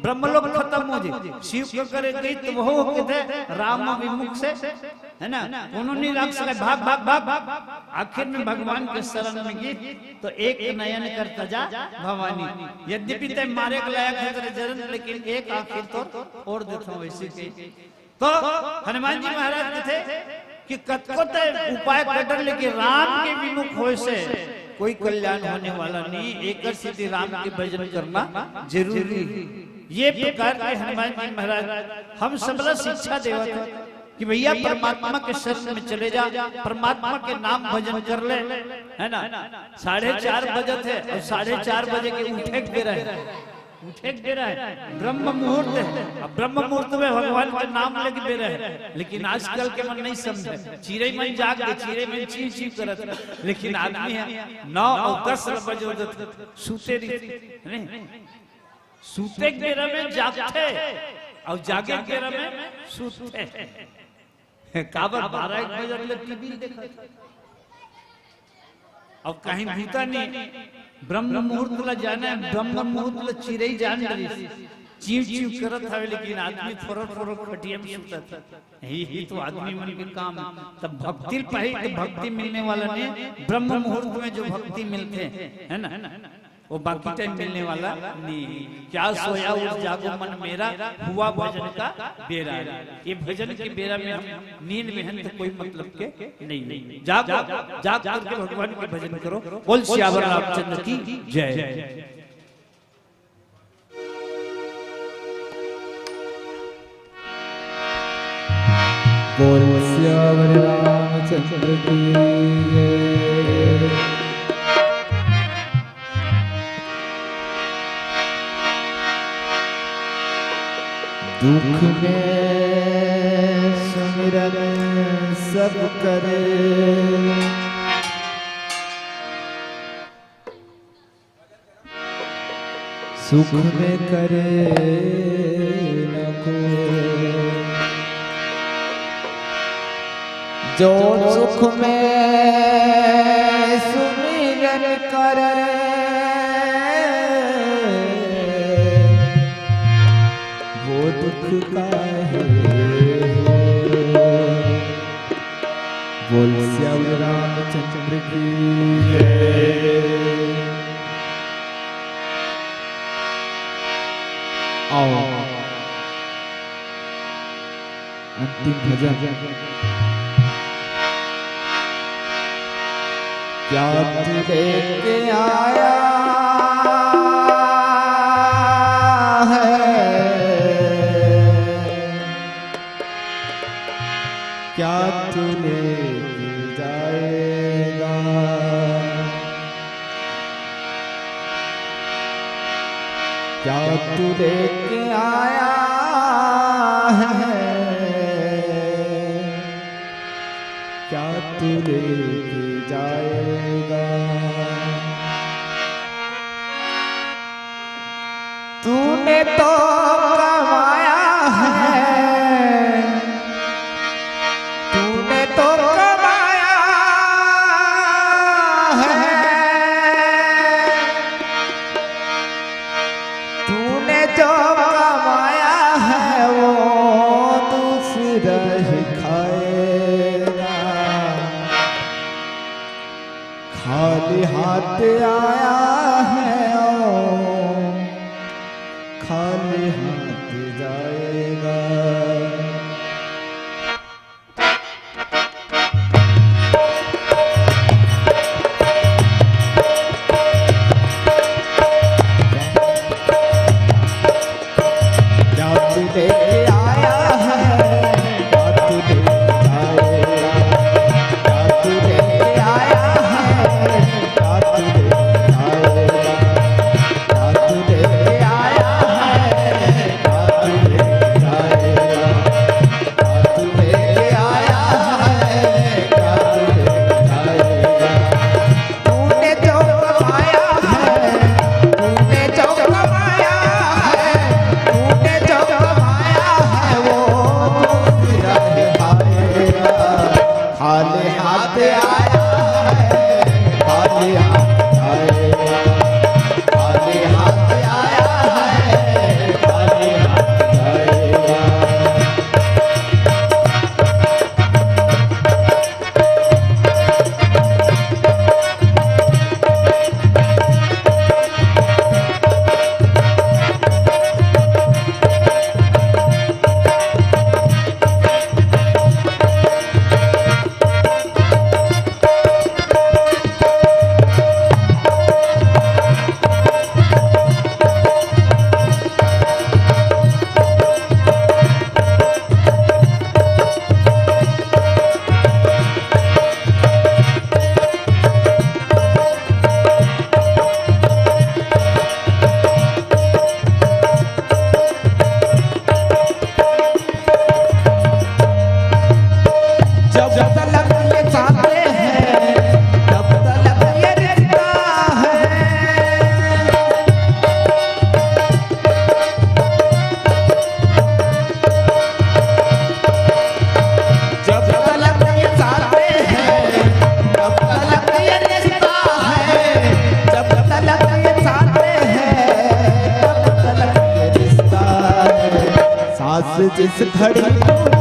ब्रह्म लोग खत्म हो जी, शिव को करे गीत वो कहते राम विमुख से, है ना, उन्होंने राख सके भाग भाग भाग, आखिर में भगवान के शरण में गीत तो एक नयन करता जा भवानी, यद्यपि ते मारे के लायक है तेरे जरन, लेकिन एक आखिर तो और देता हूं वैसे के। तो हनुमान जी महाराज थे कि कतकोत उपाय कर, लेकिन राम के विमुख होए से कोई कल्याण होने वाला नहीं, एक सिद्धि राम के भजन करना जरूरी। ये प्रकार के हनुमान जी महाराज हम सबला शिक्षा देवत है कि भैया परमात्मा के शरण में चले जा, परमात्मा के नाम भजन कर ले, है ना। 4:30 बजे थे और 4:30 बजे के उठे दे रहा है, ब्रह्म मुहूर्त है, अब ब्रह्म मुहूर्त में भगवान का नाम लेके दे रहे हैं, लेकिन आजकल के मन नहीं समझे, चिड़ै मन जाग गए, चिड़ै मन चीं चीं करत, लेकिन आदमी है 9 और 10 बजे सूते नहीं, सूते के बेरा में जागते और जागे के बेरा में सूते, काबर 12-1 बजे टीवी देखा, अब कहीं भूता नहीं, ब्रह्म मुहूर्त ला जाना है, ब्रह्म मुहूर्त ला चिड़ै जान रही, चीव चीव करत है, लेकिन आदमी फरर खटिया में सूता था, यही तो आदमी मन के काम। तब भक्ति पाई तो भक्ति मिलने वाला ने, ब्रह्म मुहूर्त में जो भक्ति मिलते हैं, है ना, वो बाकी टाइम मिलने वाला नहीं। क्या सोया उठ जागो मन मेरा, हुआ भजन का बेरा, ये भजन के बेरा में हम नींद में हैं तो कोई मतलब के नहीं, जाग करके भगवान के भजन करो। बोल श्यावर रामचंद्र की जय। बोल श्यावर रामचंद्र की जय। दुख में सुमिरन सब करे, सुख में करे न कोई, जो सुख में सुमिरन करे, दुख का है। बोल श्यावर रामचंद्र की जय। आओ अंतिम भजन। क्या लेके आया क्या तू लेके जाएगा, क्या तू लेके आया है, क्या तू लेके जाएगा। तूने तो कमाया है, तूने तो कमाया है, तूने जो कमाया है वो दूसरा ही खाएगा। खाली हाथ आया है ओ खाली हाथ जाएगा। क्या तू लेके आया है, क्या तू लेके जाएगा। क्या तू लेके आया है, क्या तू लेके जाएगा। क्या तू लेके आया है, क्या तू लेके जाएगा। क्या तू लेके आया है, क्या तू लेके जाएगा। तूने जो कमाया है, तूने जो कमाया है, तूने जो कमाया है वो दूसरा ही खाएगा। खाली हाथ आया है, खाली हाथ जाएगा। खाली हाथ आया है, खाली हाथ जाएगा। जब तलक ये चाहते हैं, तब तलक ये रिश्ता है। जब तलक ये चाहते हैं, तब तलक ये रिश्ता है। जब तलक ये चाहते हैं, तब तलक ये रिश्ता है। सांस जिस घड़ी टूटी,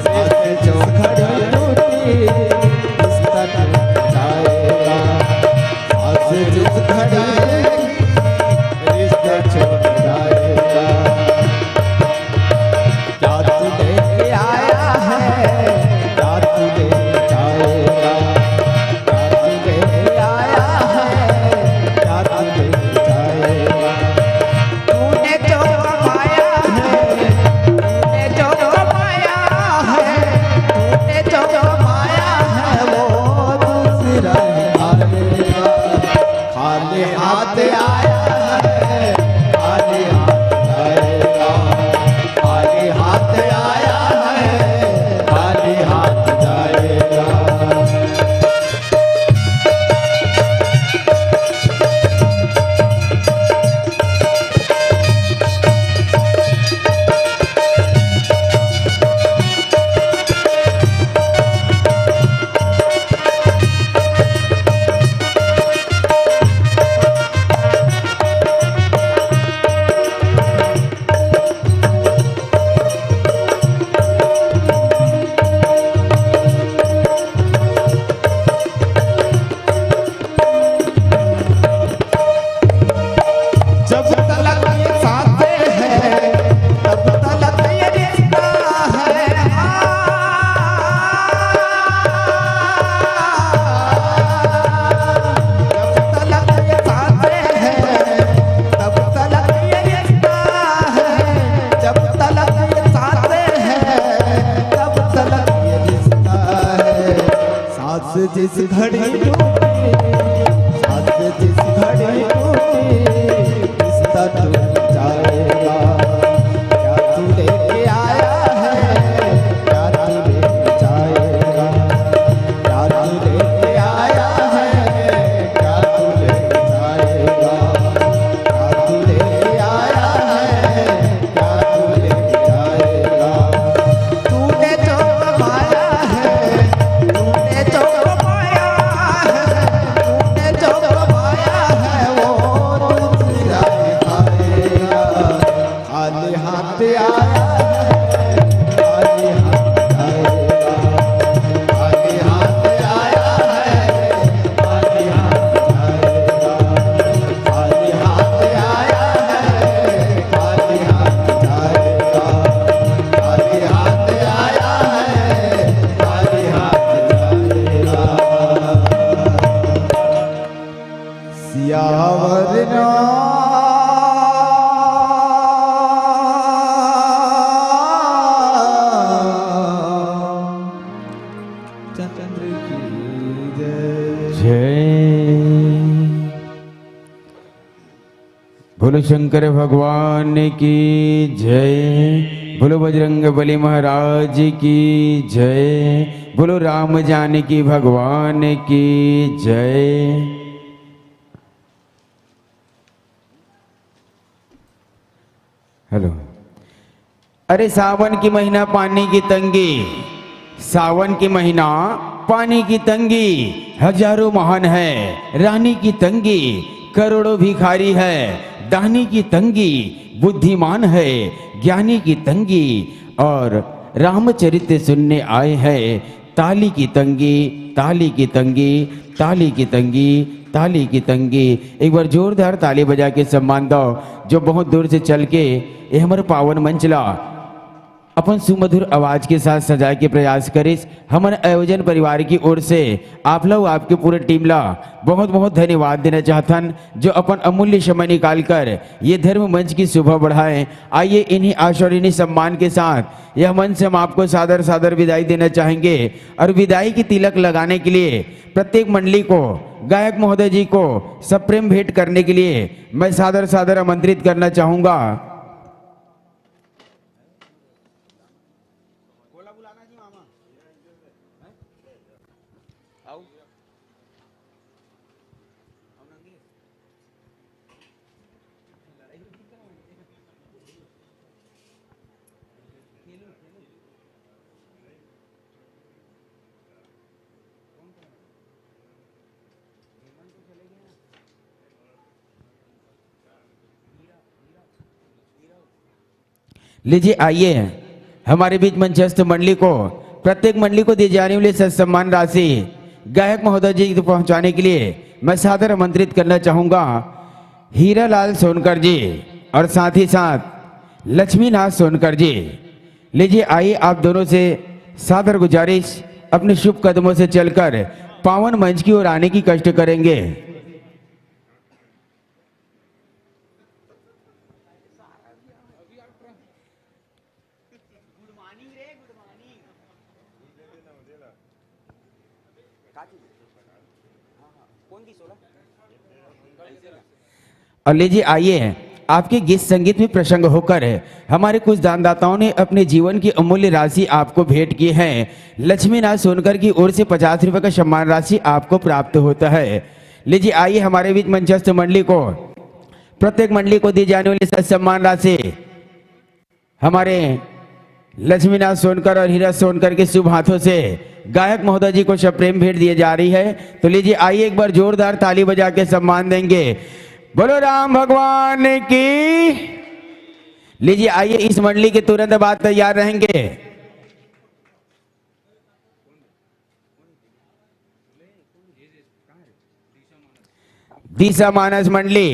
सांस जो घड़ी टूटी, रिश्ता टूट जाएगा। सांस जिस घड़ी रिश्ता छूट जाएगा। क्या तू लेके आया है, क्या तू लेके जाएगा। क्या तू लेके आया है, क्या तू लेके जाएगा। तूने जो कमाया है, तूने जो कमाया है, तूने जो कमाया है वो दूसरा ही खाएगा। खाली हाथ आया है, खाली हाथ जाएगा। खाली हाथ आया है, खाली हाथ जाएगा। जब तलक ये साथे हैं, तब तलक ये रिश्ता है। जब तलक ये साथे हैं, तब तलक ये रिश्ता है। जब तलक ये साथे हैं, तब तलक ये रिश्ता है। सांस जिस घड़ी टूटी, सांस जिस घड़ी टूटी, रिश्ता टूट बोलो शंकर भगवान की जय। बोलो बजरंग बली महाराज की जय। बोलो राम जानकी भगवान की जय। हेलो। अरे सावन की महीना पानी की तंगी, सावन की महीना पानी की तंगी, हजारों महान है रानी की तंगी, करोड़ों भिखारी है दानी की तंगी, बुद्धिमान है ज्ञानी की तंगी, और रामचरित्र सुनने आए हैं ताली की तंगी, ताली की तंगी, ताली की तंगी, ताली की तंगी। एक बार जोरदार ताली बजा के सम्मान दो जो बहुत दूर से चल के ये हमारे पावन मंचला अपन सुमधुर आवाज के साथ सजाए के प्रयास करिस। हमारे आयोजन परिवार की ओर से आप लोग आपके पूरे टीम ला बहुत बहुत धन्यवाद देना चाहतन जो अपन अमूल्य समय निकाल कर ये धर्म मंच की शोभा बढ़ाएं। आइए इन्हीं आशर्य सम्मान के साथ यह मंच से हम आपको सादर सादर विदाई देना चाहेंगे और विदाई की तिलक लगाने के लिए प्रत्येक मंडली को गायक महोदय जी को सप्रेम भेंट करने के लिए मैं सादर सादर आमंत्रित करना चाहूंगा। लीजिए आइए हमारे बीच मंचस्थ मंडली को प्रत्येक मंडली को दी जाने वाली सम्मान राशि गायक महोदय जी तक पहुंचाने के लिए मैं सादर आमंत्रित करना चाहूंगा हीरालाल सोनकर जी और साथ ही साथ लक्ष्मीनाथ सोनकर जी। लीजिए आइए आप दोनों से सादर गुजारिश अपने शुभ कदमों से चलकर पावन मंच की ओर आने की कष्ट करेंगे। और लीजिए आइए आपके गीत संगीत में प्रसंग होकर हमारे कुछ दानदाताओं ने अपने जीवन की अमूल्य राशि आपको भेंट की है। लक्ष्मीनाथ सोनकर की ओर से 50 रुपए का सम्मान राशि आपको प्राप्त होता है। लीजिए आइए हमारे बीच मंचस्थ मंडली को प्रत्येक मंडली को दी जाने वाली सम्मान राशि हमारे लक्ष्मीनाथ सोनकर और हीरा सोनकर के शुभ हाथों से गायक महोदय जी को सप्रेम भेंट दी जा रही है। तो लीजिए आइए एक बार जोरदार ताली बजा के सम्मान देंगे। बोलो राम भगवान की। लीजिए आइए इस मंडली के तुरंत बाद तैयार रहेंगे। दिशा मानस मंडली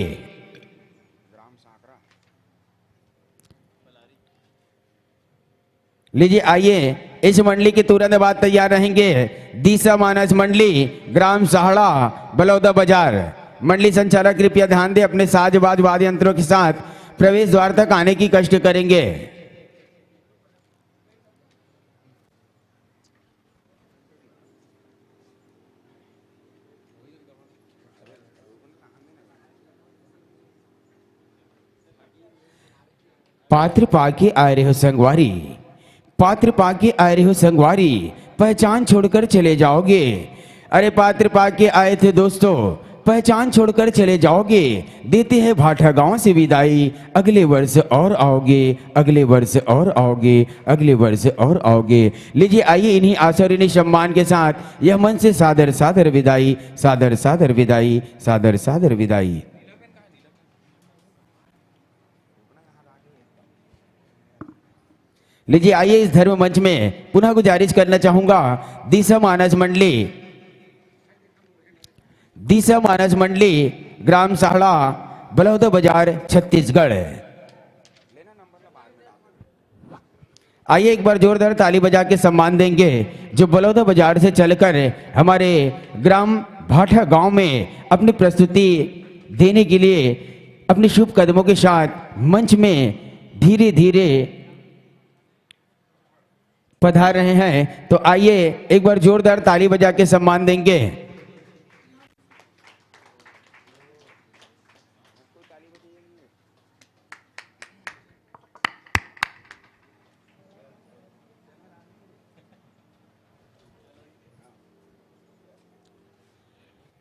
लीजिए आइए इस मंडली के तुरंत बाद तैयार रहेंगे। दिशा मानस मंडली ग्राम साहड़ा बलौदा बाजार। मंडली संचालक कृपया ध्यान दें अपने साजबाज वाद्य यंत्रों के साथ प्रवेश द्वार तक आने की कष्ट करेंगे। पात्र पाके आए रहे हो संगवारी, पात्र पाके आए रहे हो संगवारी, पहचान छोड़कर चले जाओगे। अरे पात्र पाके आए थे दोस्तों, पहचान छोड़कर चले जाओगे। देते हैं भाठा गांव से विदाई, अगले वर्ष और आओगे, अगले वर्ष और आओगे, अगले वर्ष और आओगे। लीजिए आइए इन्हीं आचरणीय सम्मान के साथ यह मन से सादर सादर विदाई, सादर सादर विदाई, सादर सादर विदाई। लीजिए आइए इस धर्म मंच में पुनः गुजारिश करना चाहूंगा दिशा मानस मंडली, दिशा मानस मंडली ग्राम साहड़ा बलौदा बाजार छत्तीसगढ़। आइए एक बार जोरदार ताली बजा के सम्मान देंगे जो बलौदा बाजार से चलकर हमारे ग्राम भाठा गांव में अपनी प्रस्तुति देने के लिए अपने शुभ कदमों के साथ मंच में धीरे धीरे पधार रहे हैं। तो आइए एक बार जोरदार ताली बजा के सम्मान देंगे।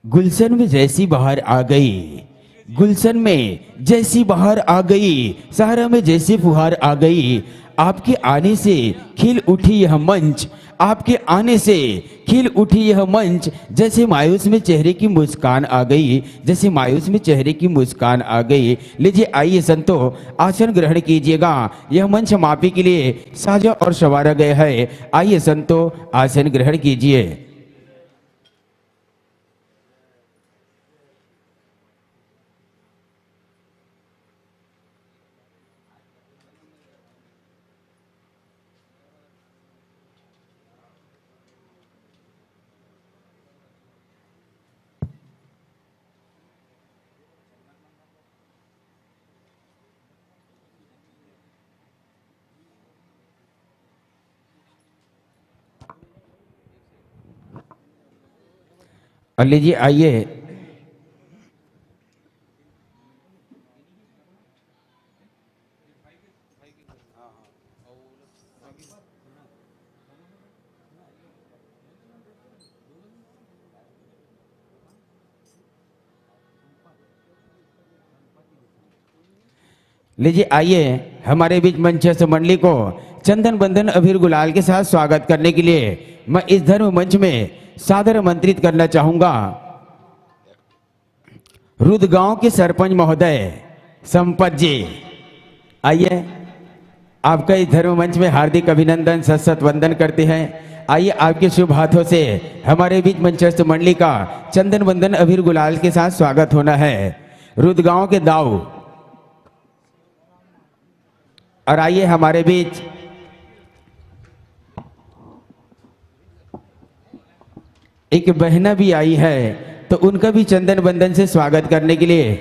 गुलशन में जैसी बहार आ गई, गुलशन में जैसी बहार आ गई, सहरा में जैसी फुहार आ गई। आपके आने से खिल उठी यह मंच, आपके आने से खिल उठी यह मंच। जैसे मायूस में चेहरे की मुस्कान आ गई, जैसे मायूस में चेहरे की मुस्कान आ गई। लीजिए आइए संतो, आसन ग्रहण कीजिएगा। यह मंच हम आप ही के लिए साजा और संवारा गया है। आइए संतो, आसन ग्रहण कीजिए। और लीजिए आइए, लीजिए आइए, हमारे बीच मंचस्थ मंडली को चंदन बंधन अबीर गुलाल के साथ स्वागत करने के लिए मैं इस धर्म मंच में सादर आमंत्रित करना चाहूंगा रुद गांव के सरपंच महोदय संपत जी। आइए, आपका इस धर्म मंच में हार्दिक अभिनंदन, सत वंदन करते हैं। आइए, आपके शुभ हाथों से हमारे बीच मंचस्थ मंडली का चंदन बंधन अबीर गुलाल के साथ स्वागत होना है। रुद गांव के दाऊ। और आइए, हमारे बीच एक बहना भी आई है, तो उनका भी चंदन बंधन से स्वागत करने के लिए